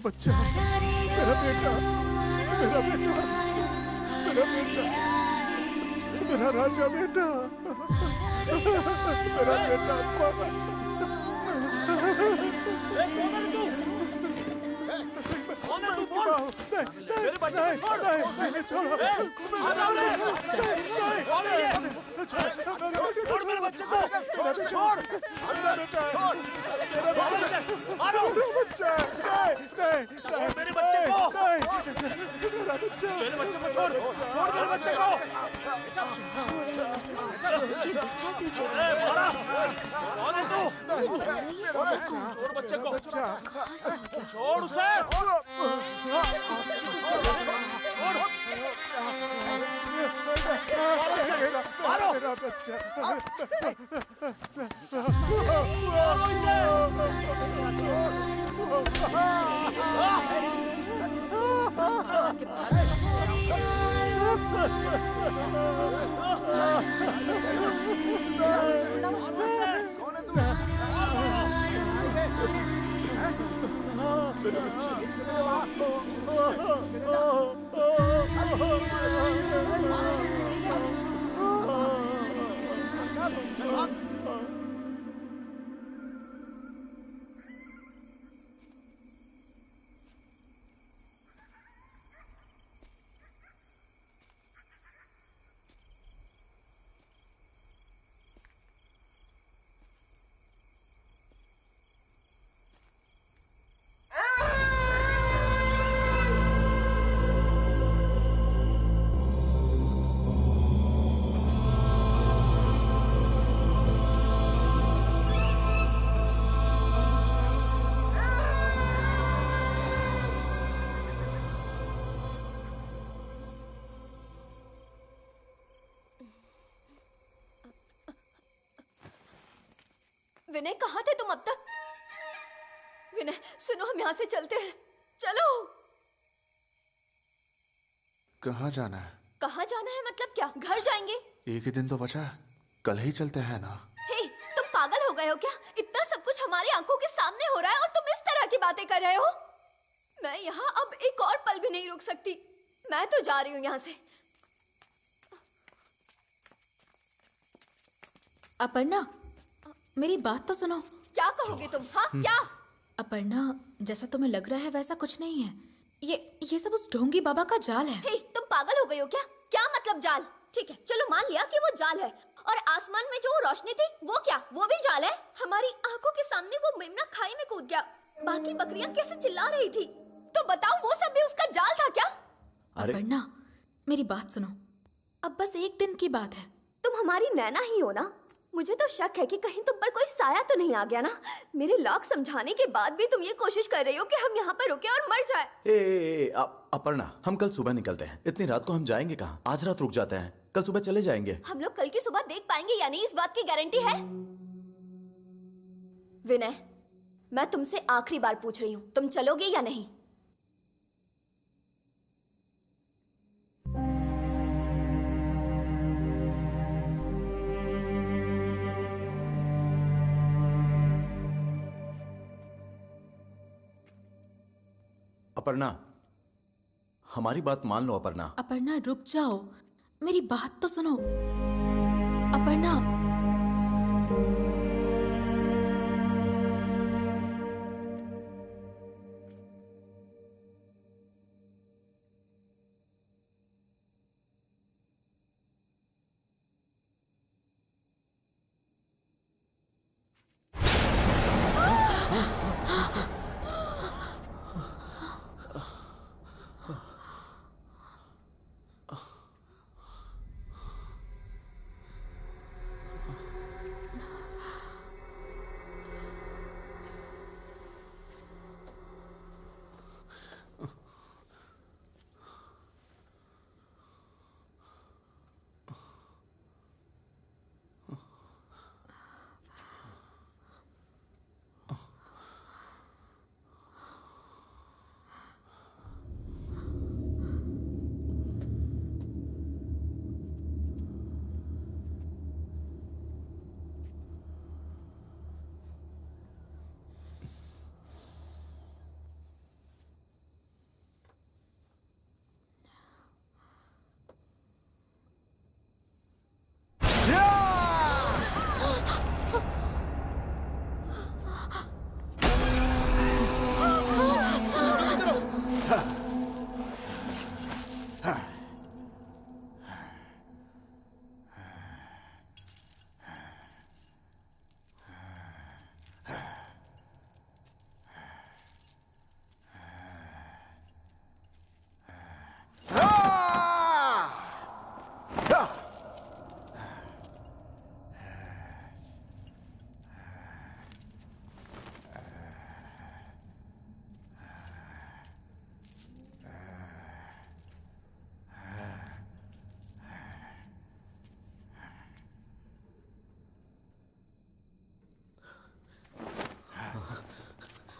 Speaker 1: बच्चा, मेरा बेटा, मेरा बेटा, मेरा बेटा, मेरा राजा बेटा, मेरा बेटा। मेरे बच्चे को छोड़, नहीं छोड़ो, छोड़ मेरे बच्चे को, छोड़ मेरा बेटा, मेरा बच्चा, नहीं मेरे बच्चे को, मेरा बच्चा, मेरे बच्चे को छोड़, छोड़ मेरे बच्चे को।
Speaker 6: ये बच्चा क्यों छोड़
Speaker 3: छोड़ बच्चे को,
Speaker 6: कहाँ से आ गया?
Speaker 3: छोड़ उसे,
Speaker 1: मारो मेरा बच्चा।
Speaker 6: विनय, कहाँ थे तुम अब तक? विनय सुनो, हम यहाँ से चलते हैं, चलो।
Speaker 7: कहाँ जाना है?
Speaker 6: कहाँ जाना है मतलब क्या? घर जाएंगे।
Speaker 7: एक ही दिन तो बचा है, कल ही चलते हैं ना।
Speaker 6: हे, तुम पागल हो गए हो क्या? इतना सब कुछ हमारी आंखों के सामने हो रहा है और तुम इस तरह की बातें कर रहे हो। मैं यहाँ अब एक और पल भी नहीं रुक सकती। मैं तो जा रही हूँ यहाँ से।
Speaker 5: अपर्णा, मेरी बात तो सुनो।
Speaker 6: क्या कहोगे तुम? हाँ क्या?
Speaker 5: अपर्णा, जैसा तुम्हें लग रहा है वैसा कुछ नहीं है। ये सब उस ढोंगी बाबा का जाल है।
Speaker 6: हे, तुम पागल हो गई हो क्या? क्या मतलब जाल? ठीक है, चलो मान लिया कि वो जाल है। और आसमान में जो रोशनी थी वो क्या? वो भी जाल है? हमारी आंखों के सामने वो मेमना खाई में कूद गया। बाकी बकरियां कैसे चिल्ला रही थी? तो बताओ, वो सब भी उसका जाल था क्या?
Speaker 5: अपर्णा, मेरी बात सुनो। अब बस एक दिन की बात है।
Speaker 6: तुम हमारी नैना ही हो ना? मुझे तो शक है कि कहीं तुम पर कोई साया तो नहीं आ गया ना? मेरे लाख समझाने के बाद भी तुम ये कोशिश कर रही हो कि हम यहाँ पर रुके और मर जाए।
Speaker 4: अपर्णा, हम कल सुबह निकलते हैं। इतनी रात को हम जाएंगे कहाँ? आज रात रुक जाते हैं, कल सुबह चले जाएंगे।
Speaker 6: हम लोग कल की सुबह देख पाएंगे या नहीं, इस बात की गारंटी है? विनय, मैं तुमसे आखिरी बार पूछ रही हूँ, तुम चलोगे या नहीं?
Speaker 4: अपर्णा, हमारी बात मान लो। अपर्णा,
Speaker 5: अपर्णा रुक जाओ, मेरी बात तो सुनो। अपर्णा,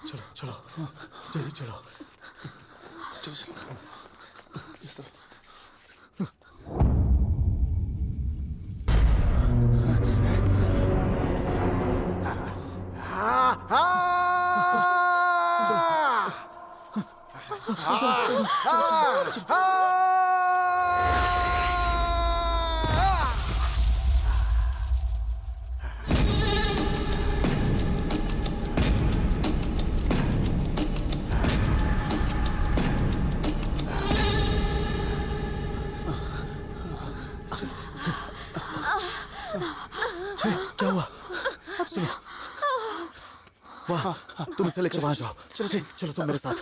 Speaker 4: चलो चलो जल्दी चलो।
Speaker 7: इस तरफ।
Speaker 4: क्या हुआ? सुनो, वाह, तुम इसे लेकर वहां जाओ। चलो चलो तुम मेरे साथ।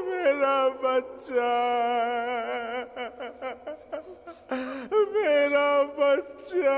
Speaker 1: मेरा बच्चा, मेरा बच्चा।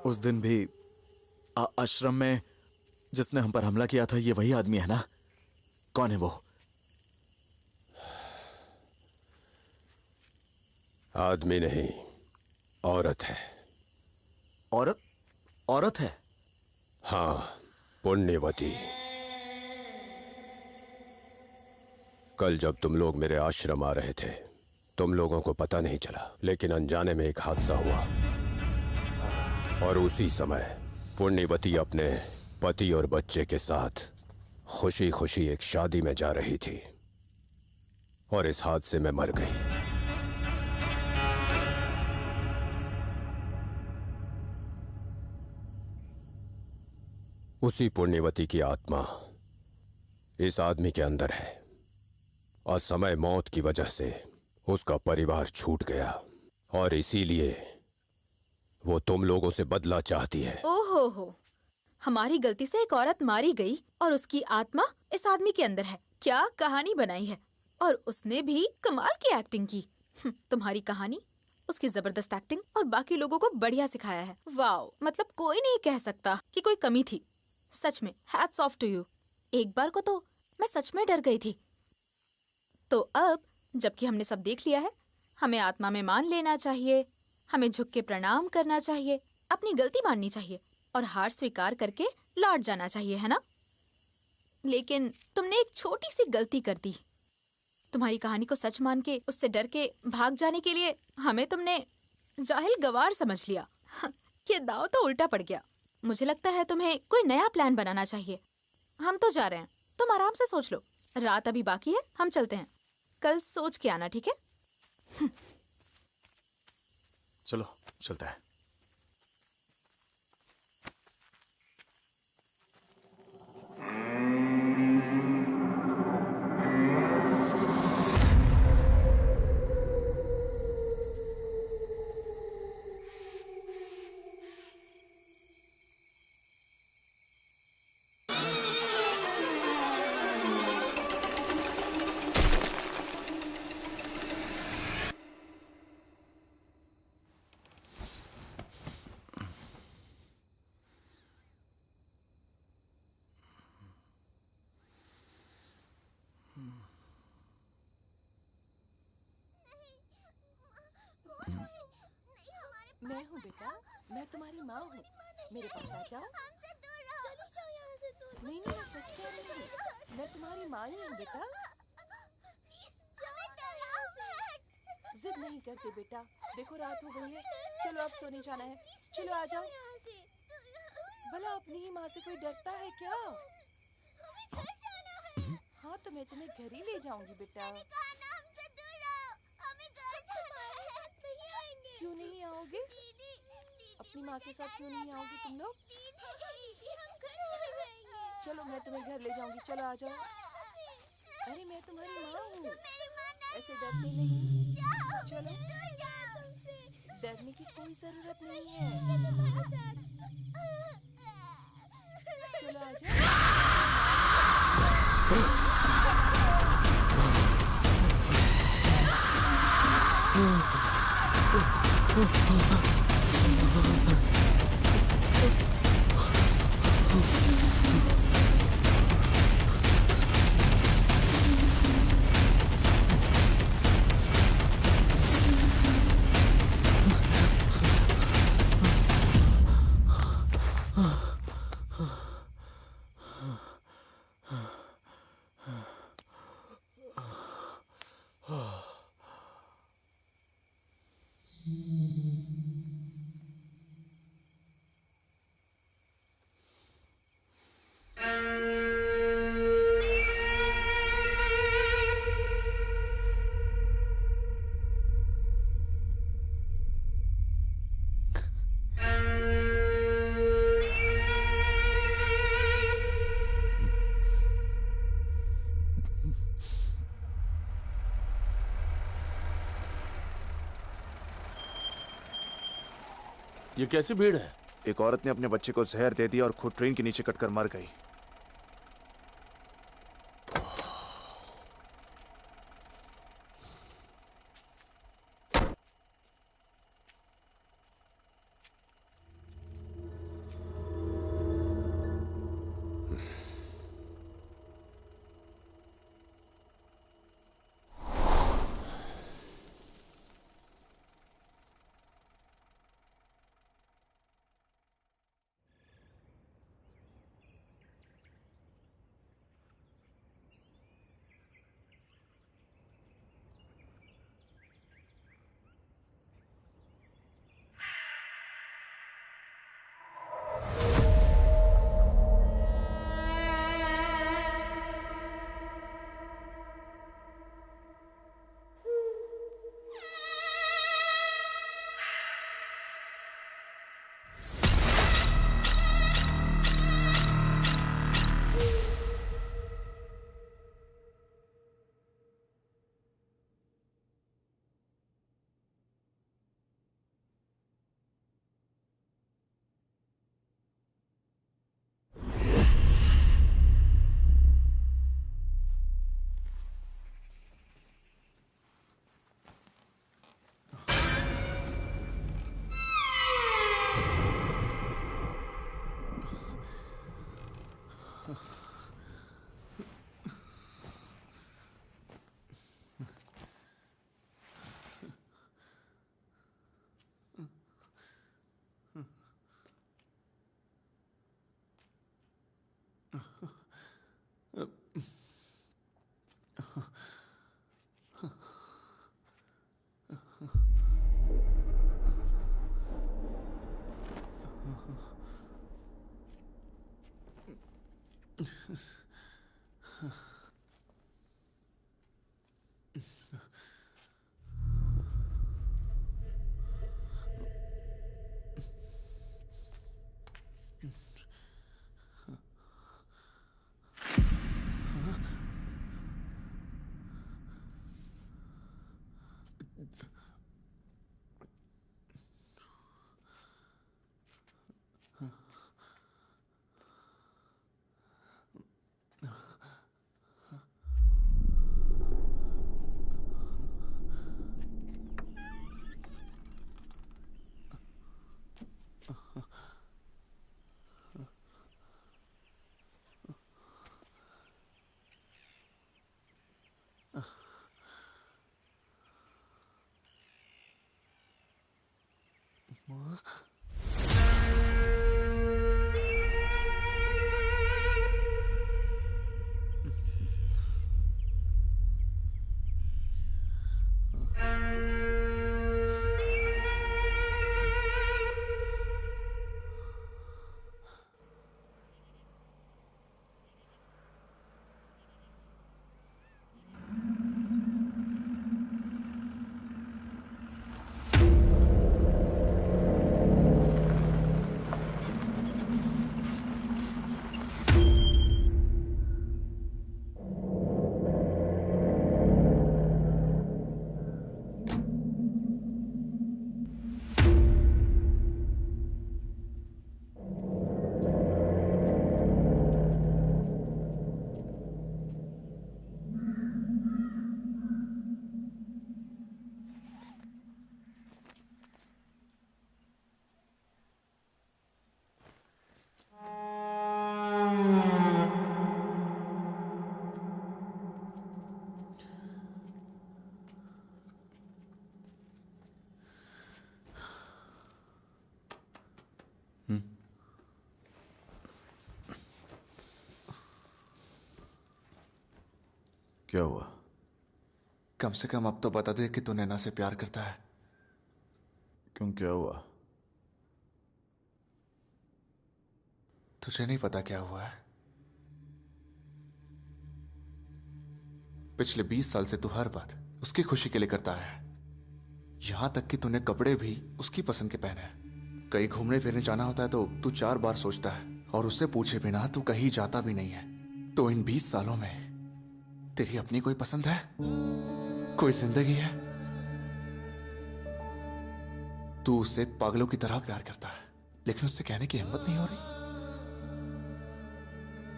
Speaker 4: उस दिन भी आश्रम में जिसने हम पर हमला किया था, ये वही आदमी है ना? कौन है वो?
Speaker 8: आदमी नहीं, औरत है।
Speaker 4: औरत? औरत है?
Speaker 8: हाँ, पुण्यवती। कल जब तुम लोग मेरे आश्रम आ रहे थे, तुम लोगों को पता नहीं चला, लेकिन अनजाने में एक हादसा हुआ और उसी समय पुण्यवती अपने पति और बच्चे के साथ खुशी खुशी एक शादी में जा रही थी और इस हादसे में मर गई। उसी पुण्यवती की आत्मा इस आदमी के अंदर है और समय मौत की वजह से उसका परिवार छूट गया और इसीलिए वो तुम लोगों से बदला चाहती है।
Speaker 5: ओहो हो, हमारी गलती से एक औरत मारी गई और उसकी आत्मा इस आदमी के अंदर है। क्या कहानी बनाई है, और उसने भी कमाल की एक्टिंग की। तुम्हारी कहानी, उसकी जबरदस्त एक्टिंग और बाकी लोगों को बढ़िया सिखाया है। वाओ, मतलब कोई नहीं कह सकता कि कोई कमी थी। सच में हैट्स ऑफ टू यू। एक बार को तो मैं सच में डर गई थी। तो अब जबकि हमने सब देख लिया है, हमें आत्मा में मान लेना चाहिए, हमें झुक के प्रणाम करना चाहिए, अपनी गलती माननी चाहिए और हार स्वीकार करके लौट जाना चाहिए, है ना? लेकिन तुमने एक छोटी सी गलती कर दी। तुम्हारी कहानी को सच मान के उससे डर के भाग जाने के लिए हमें तुमने जाहिल गवार समझ लिया। ये दाव तो उल्टा पड़ गया। मुझे लगता है तुम्हें कोई नया प्लान बनाना चाहिए। हम तो जा रहे हैं, तुम आराम से सोच लो। रात अभी बाकी है, हम चलते हैं। कल सोच के आना, ठीक है?
Speaker 4: चलो चलता है।
Speaker 9: मैं हूँ बेटा, मैं तुम्हारी माँ हूँ। मेरे पास आ जाओ। नहीं नहीं, मैं सच कह रही हूँ, मैं तुम्हारी माँ ही हूँ बेटा। जिद नहीं करते बेटा, देखो रात हो गई है, चलो अब सोने जाना है। चलो आ जाओ। भला अपनी ही माँ से कोई डरता है क्या? हाँ तो मैं तुम्हें घर ही ले जाऊंगी बेटा। क्यों नहीं आओगे? अपनी माँ के साथ क्यों नहीं आओगे तुम लोग? चलो मैं तुम्हें घर ले जाऊंगी, चलो आ जाओ। अरे मैं तुम्हारी माँ हूँ, ऐसे डरते नहीं। चलो, डरने की कोई जरूरत नहीं है। चलो आ जाओ।
Speaker 3: ये कैसी भीड़ है?
Speaker 7: एक औरत ने अपने बच्चे को जहर दे दिया और खुद ट्रेन के नीचे कटकर मर गई।
Speaker 4: क्या हुआ?
Speaker 7: कम से कम अब तो बता दे कि तू नैना से प्यार करता है।
Speaker 4: क्यों, क्या हुआ?
Speaker 7: तुझे नहीं पता क्या हुआ है? पिछले 20 साल से तू हर बात उसकी खुशी के लिए करता है। यहां तक कि तूने कपड़े भी उसकी पसंद के पहने हैं। कहीं घूमने फिरने जाना होता है तो तू 4 बार सोचता है, और उससे पूछे बिना तू कहीं जाता भी नहीं है। तो इन 20 सालों में तेरी अपनी कोई पसंद है? कोई जिंदगी है? तू उससे पागलों की तरह प्यार करता है, लेकिन उससे कहने की हिम्मत नहीं हो रही।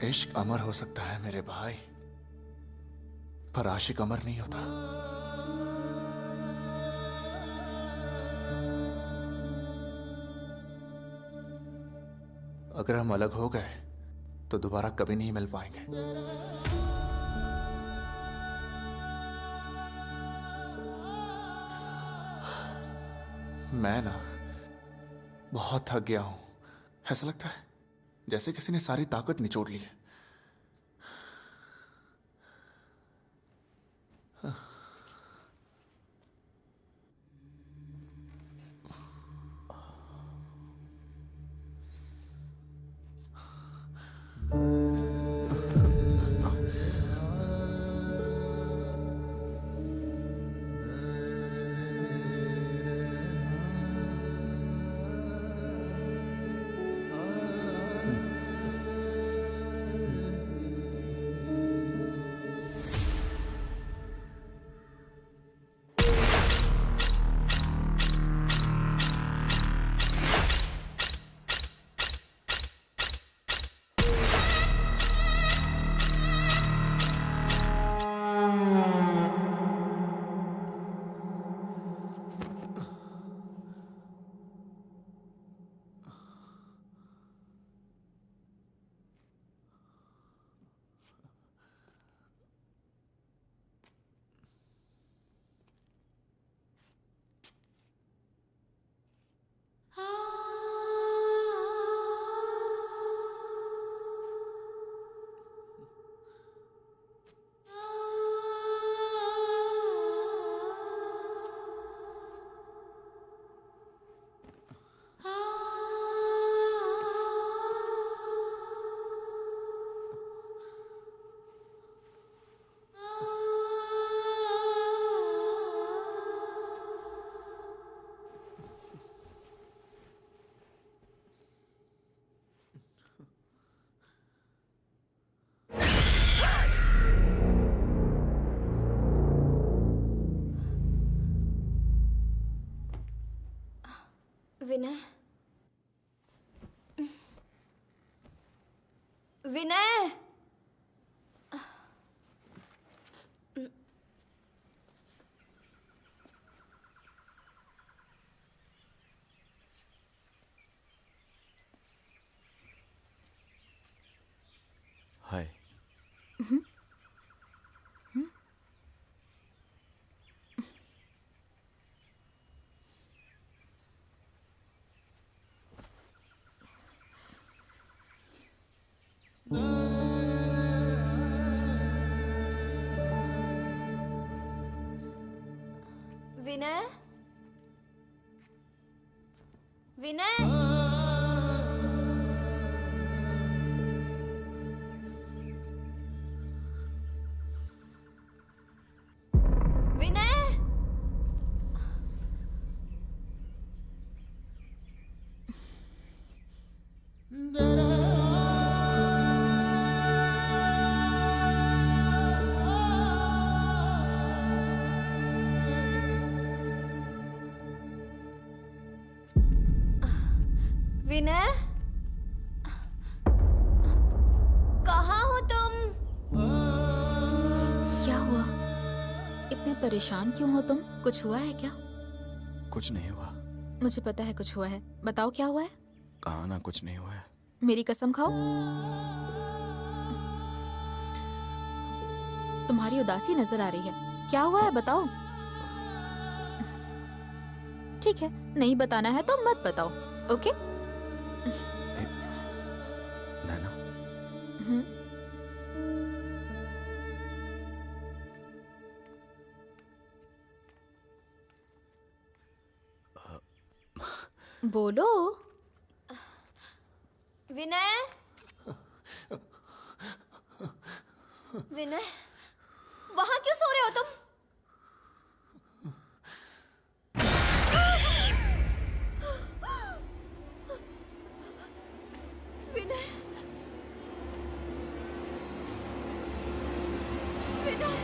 Speaker 7: इश्क अमर हो सकता है मेरे भाई, पर आशिक अमर नहीं होता। अगर हम अलग हो गए तो दोबारा कभी नहीं मिल पाएंगे। मैं ना बहुत थक गया हूं। ऐसा लगता है जैसे किसी ने सारी ताकत निचोड़ ली है।
Speaker 6: विनय, विनय,
Speaker 4: हाय।
Speaker 6: विनय, विनय, विनय, विनय, कहाँ हो तुम?
Speaker 5: क्या हुआ? इतने परेशान क्यों हो तुम? कुछ हुआ है क्या?
Speaker 4: कुछ नहीं हुआ।
Speaker 5: मुझे पता है कुछ हुआ है। बताओ क्या हुआ है?
Speaker 4: कहा ना कुछ नहीं हुआ है।
Speaker 5: मेरी कसम खाओ। तुम्हारी उदासी नजर आ रही है। क्या हुआ है बताओ। ठीक है, नहीं बताना है तो मत बताओ, ओके?
Speaker 4: नैना,
Speaker 5: बोलो।
Speaker 6: विनय, विनय, वहां क्यों सो रहे हो तुम? विनय, विनय,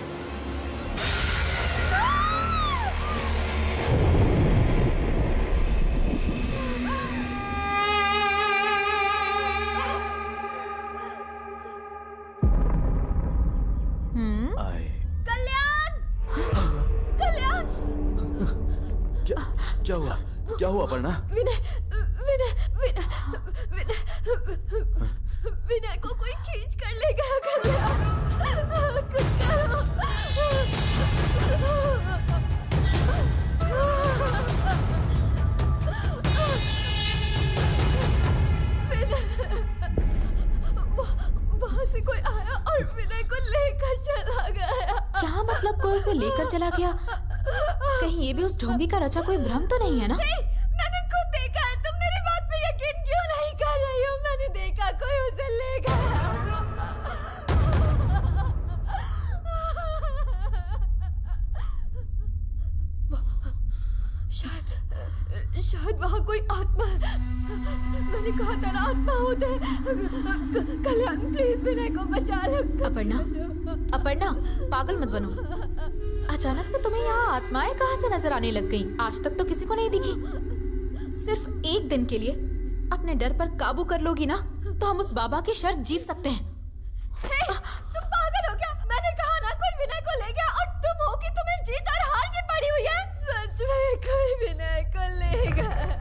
Speaker 4: आए।
Speaker 6: कल्याण, कल्याण,
Speaker 4: क्या हुआ? क्या हुआ अपर्णा?
Speaker 6: विनय, विनय, विनय, विनय, विनय को कोई खींच कर ले गया। कल्याण, कुछ करो। वहां से कोई आया और विनय को लेकर चला गया।
Speaker 5: क्या मतलब कोई उसे लेकर चला गया? कहीं ये भी उस ढोंगी का रचा कोई भ्रम तो नहीं है ना?
Speaker 6: नहीं, मैंने खुद देखा है। तुम मेरी बात पे यकीन क्यों नहीं कर रही हो? मैंने देखा कोई उसे ले गया। शायद वहाँ कोई आत्मा है। मैंने कहा था ना आत्मा होते हैं। कल्याण प्लीज विनय को बचा लो।
Speaker 5: अपर्णा, अपर्णा, पागल मत बनो। अचानक से तुम्हें यहाँ आत्माएं कहाँ से नजर आने लग गईं? आज तक तो किसी को नहीं दिखी। सिर्फ एक दिन के लिए अपने डर पर काबू कर लोगी ना, तो हम उस बाबा की शर्त जीत सकते हैं।
Speaker 6: तुम पागल हो क्या? मैंने कहा ना कोई विनय को ले गया और तुम हो कि तुम्हें जीत और हार की पड़ी हुई है। सच में कोई विनय को ले गया।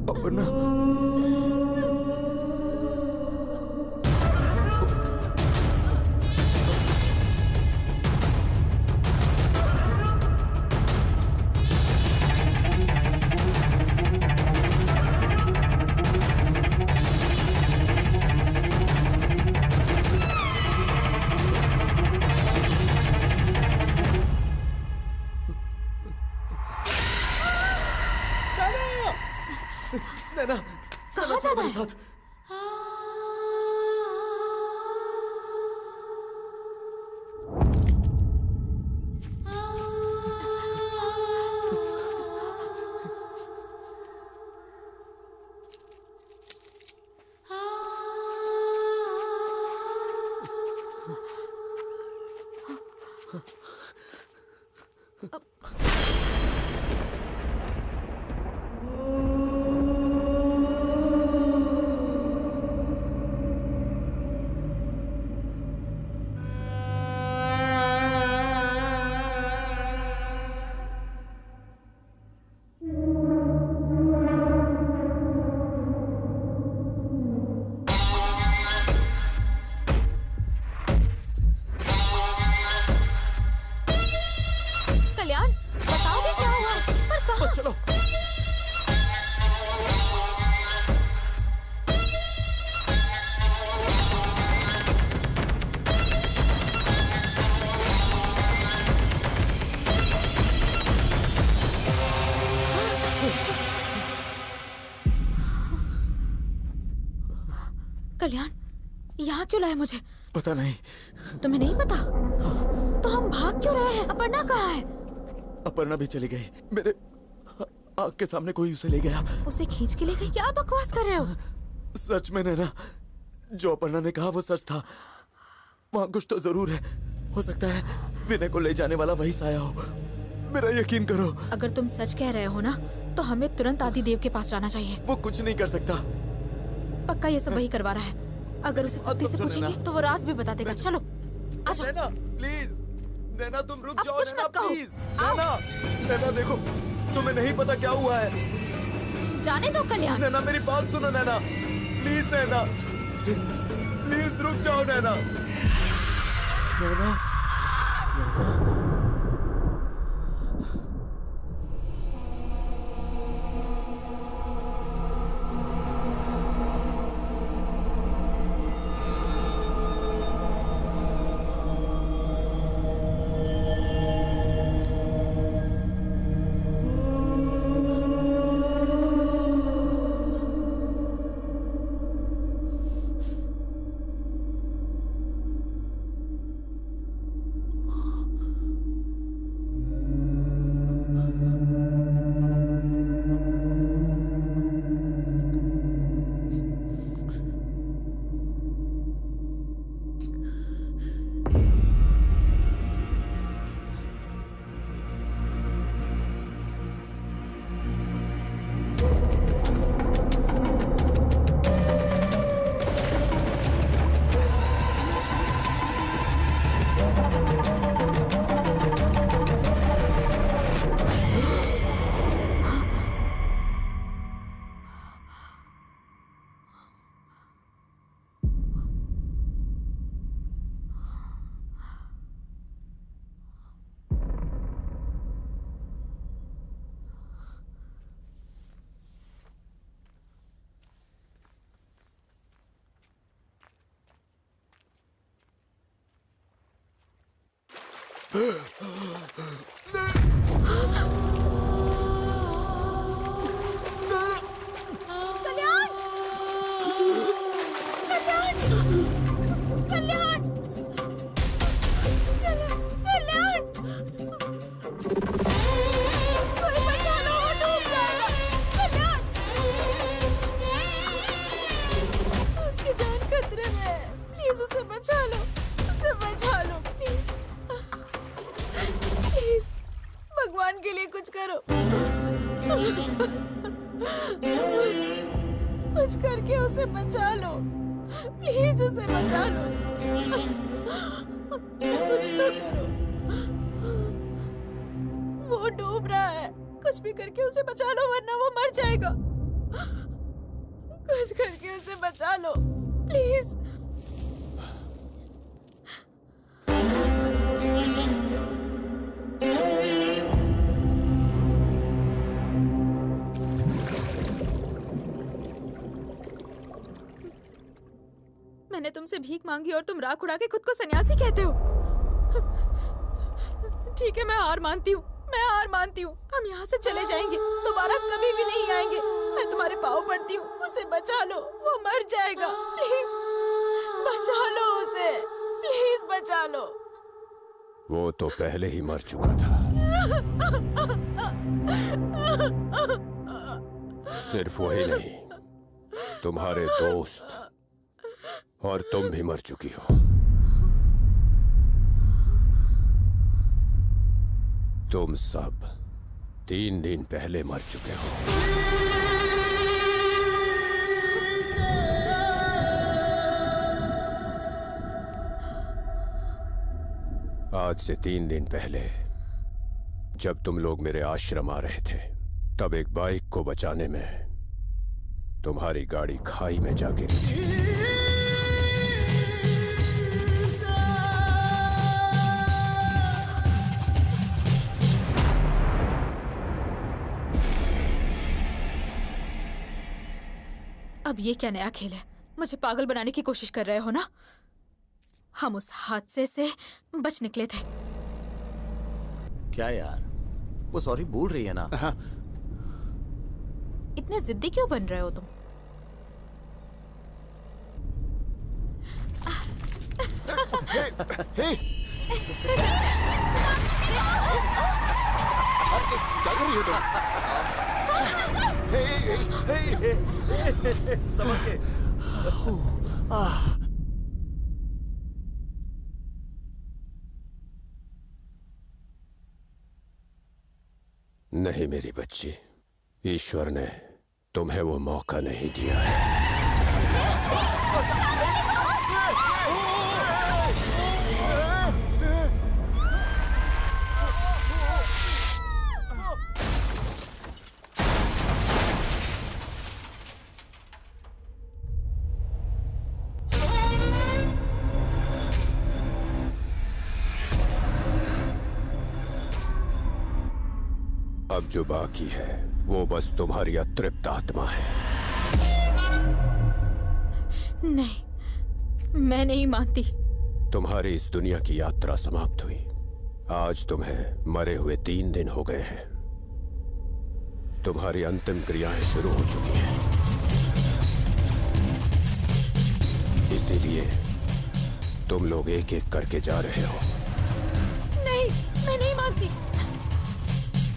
Speaker 7: अपर्णा, नैना,
Speaker 5: कहाँ जाना है?
Speaker 7: साथ।
Speaker 5: कल्याण, बताओगे क्या हुआ? पर कहाँ?
Speaker 7: चलो।
Speaker 5: कल्याण, यहाँ क्यों लाए मुझे?
Speaker 7: पता नहीं।
Speaker 5: तुम्हें नहीं पता? तो हम भाग क्यों रहे हैं? अपर्णा कहाँ है?
Speaker 7: अपर्णा भी चली गई। मेरे आँख के सामने कोई उसे ले गया।
Speaker 5: उसे खींच के ले गई? क्या बकवास कर रहे हो?
Speaker 7: सच में नैना, जो अपर्णा ने कहा वो सच था। वहाँ कुछ तो जरूर है। हो सकता है विनय को ले जाने वाला वही साया हो। मेरा यकीन करो।
Speaker 5: अगर तुम सच कह रहे हो ना, तो हमें तुरंत आदिदेव के पास जाना चाहिए।
Speaker 7: वो कुछ नहीं कर सकता।
Speaker 5: पक्का ये सब वही करवा रहा है। अगर उसे सख्ती से पूछेंगे तो वो राज भी बता देगा। चलो आ जाओ।
Speaker 7: नैना प्लीज, नैना तुम रुक
Speaker 5: अब
Speaker 7: जाओ।
Speaker 5: कुछ
Speaker 7: नैना
Speaker 5: मत कहो।
Speaker 7: प्लीज, नैना, नैना देखो, तुम्हें नहीं पता क्या हुआ है।
Speaker 5: जाने दो कल्याण।
Speaker 7: नैना मेरी बात सुनो नैना, प्लीज नैना, प्लीज रुक जाओ नैना। नैना, नैना।
Speaker 9: भगवान के लिए कुछ करो। कुछ करके उसे बचा लो, प्लीज उसे बचा लो। कुछ तो करो, वो डूब रहा है। कुछ भी करके उसे बचा लो वरना वो मर जाएगा।
Speaker 5: कुछ करके उसे बचा लो प्लीज। मैंने तुमसे भीख मांगी और तुम राख उड़ा के खुद को सन्यासी कहते हो। ठीक है, मैं हार मानती हूँ, मैं हार मानती हूँ। हम यहाँ से चले जाएंगे, दोबारा कभी भी नहीं आएंगे। मैं तुम्हारे पाँव पड़ती हूँ, उसे बचा लो, वो मर जाएगा। प्लीज बचा लो उसे, प्लीज बचा लो।
Speaker 8: वो तो पहले ही मर चुका था। सिर्फ वही नहीं, तुम्हारे दोस्त और तुम भी मर चुकी हो। तुम सब 3 दिन पहले मर चुके हो। आज से 3 दिन पहले जब तुम लोग मेरे आश्रम आ रहे थे, तब एक बाइक को बचाने में तुम्हारी गाड़ी खाई में जा गिरी थी।
Speaker 5: अब ये क्या नया खेल है? मुझे पागल बनाने की कोशिश कर रहे हो ना? हम उस हादसे से बच निकले थे।
Speaker 4: क्या यार, वो सॉरी बोल रही है ना?
Speaker 7: हाँ।
Speaker 5: इतने जिद्दी क्यों बन रहे हो तुम?
Speaker 7: हे! क्या कर रही हो तुम?
Speaker 4: समझ गए।
Speaker 8: नहीं मेरी बच्ची, ईश्वर ने तुम्हें वो मौका नहीं दिया है। अब जो बाकी है वो बस तुम्हारी अतृप्त आत्मा है।
Speaker 5: नहीं, मैं नहीं मानती।
Speaker 8: तुम्हारी इस दुनिया की यात्रा समाप्त हुई। आज तुम्हें मरे हुए 3 दिन हो गए हैं। तुम्हारी अंतिम क्रियाएं शुरू हो चुकी हैं। इसीलिए तुम लोग एक एक करके जा रहे हो।
Speaker 5: नहीं, मैं नहीं मानती।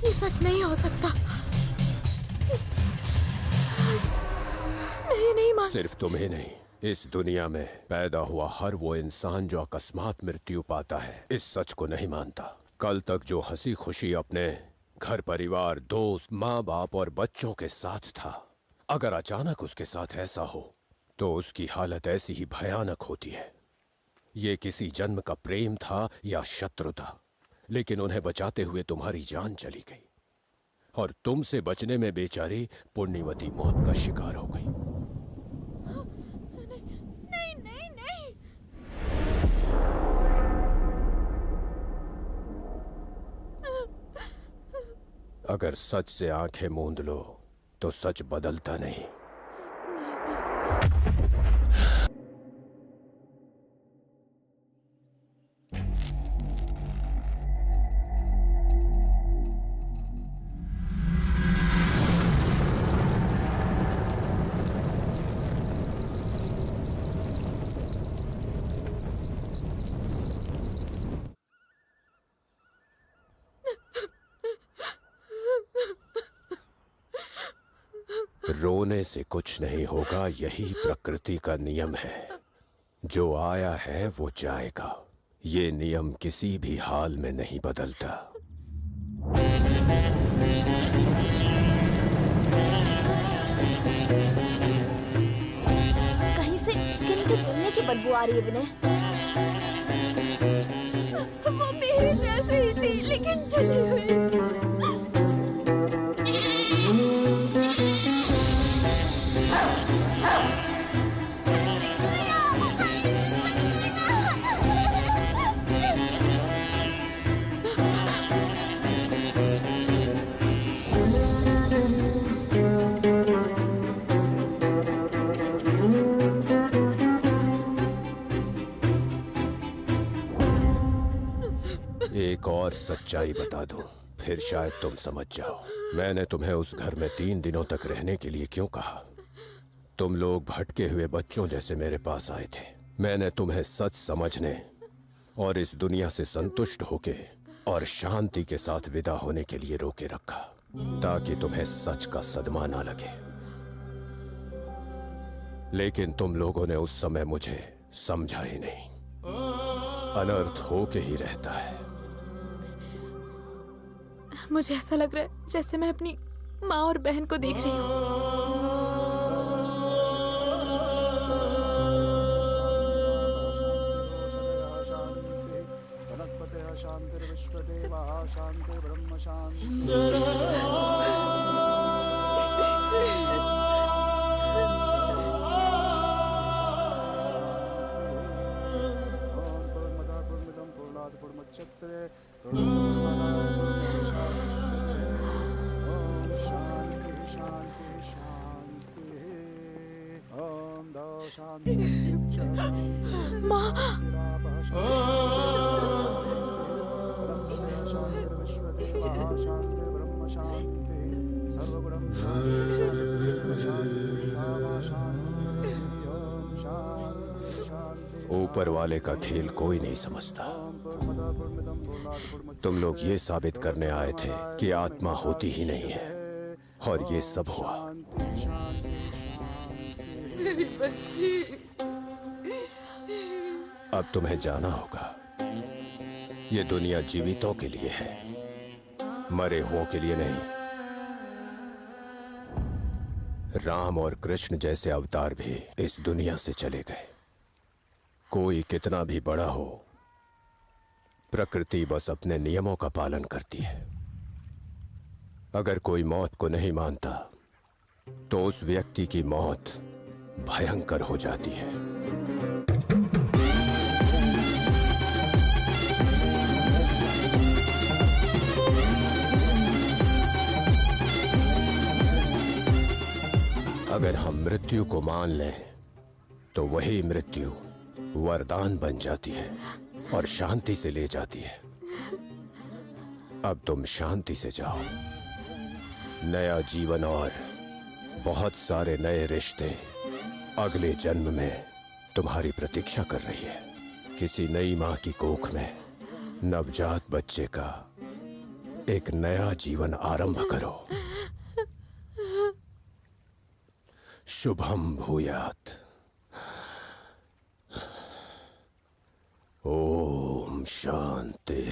Speaker 5: ये सच नहीं हो सकता। नहीं मानती।
Speaker 8: सिर्फ तुम्हें नहीं, इस दुनिया में पैदा हुआ हर वो इंसान जो अकस्मात मृत्यु पाता है, इस सच को नहीं मानता। कल तक जो हंसी खुशी अपने घर परिवार, दोस्त, माँ बाप और बच्चों के साथ था, अगर अचानक उसके साथ ऐसा हो तो उसकी हालत ऐसी ही भयानक होती है। ये किसी जन्म का प्रेम था या शत्रुता, लेकिन उन्हें बचाते हुए तुम्हारी जान चली गई और तुमसे बचने में बेचारी पुण्यवती मौत का शिकार हो गई।
Speaker 5: नहीं नहीं नहीं।
Speaker 8: अगर सच से आंखें मूंद लो तो सच बदलता नहीं। रोने से कुछ नहीं होगा, यही प्रकृति का नियम है। जो आया है वो जाएगा। ये नियम किसी भी हाल में नहीं बदलता।
Speaker 6: कहीं से स्किन के जलने की बदबू आ रही है विनय। वो मेरे जैसे ही थी लेकिन जली हुई।
Speaker 8: और सच्चाई बता दूं, फिर शायद तुम समझ जाओ। मैंने तुम्हें उस घर में 3 दिनों तक रहने के लिए क्यों कहा? तुम लोग भटके हुए बच्चों जैसे मेरे पास आए थे। मैंने तुम्हें सच समझने और इस दुनिया से संतुष्ट होके और शांति के साथ विदा होने के लिए रोके रखा, ताकि तुम्हें सच का सदमा ना लगे। लेकिन तुम लोगों ने उस समय मुझे समझा ही नहीं। अनर्थ होके ही रहता है।
Speaker 5: मुझे ऐसा लग रहा है जैसे मैं अपनी माँ और बहन को देख रही हूँ।
Speaker 1: शांतिर्विश्वदेवा शांतिर्ब्रह्म शांति।
Speaker 8: ऊपर वाले का खेल कोई नहीं समझता। तुम लोग ये साबित करने आए थे कि आत्मा होती ही नहीं है, और ये सब हुआ।
Speaker 2: मेरी बच्ची।
Speaker 8: अब तुम्हें जाना होगा। ये दुनिया जीवितों के लिए है, मरे हुओं के लिए नहीं। राम और कृष्ण जैसे अवतार भी इस दुनिया से चले गए। कोई कितना भी बड़ा हो, प्रकृति बस अपने नियमों का पालन करती है। अगर कोई मौत को नहीं मानता, तो उस व्यक्ति की मौत भयंकर हो जाती है। अगर हम मृत्यु को मान लें, तो वही मृत्यु वरदान बन जाती है और शांति से ले जाती है। अब तुम शांति से जाओ। नया जीवन और बहुत सारे नए रिश्ते अगले जन्म में तुम्हारी प्रतीक्षा कर रही है। किसी नई मां की कोख में नवजात बच्चे का एक नया जीवन आरंभ करो। शुभम भूयात। ओम शांति।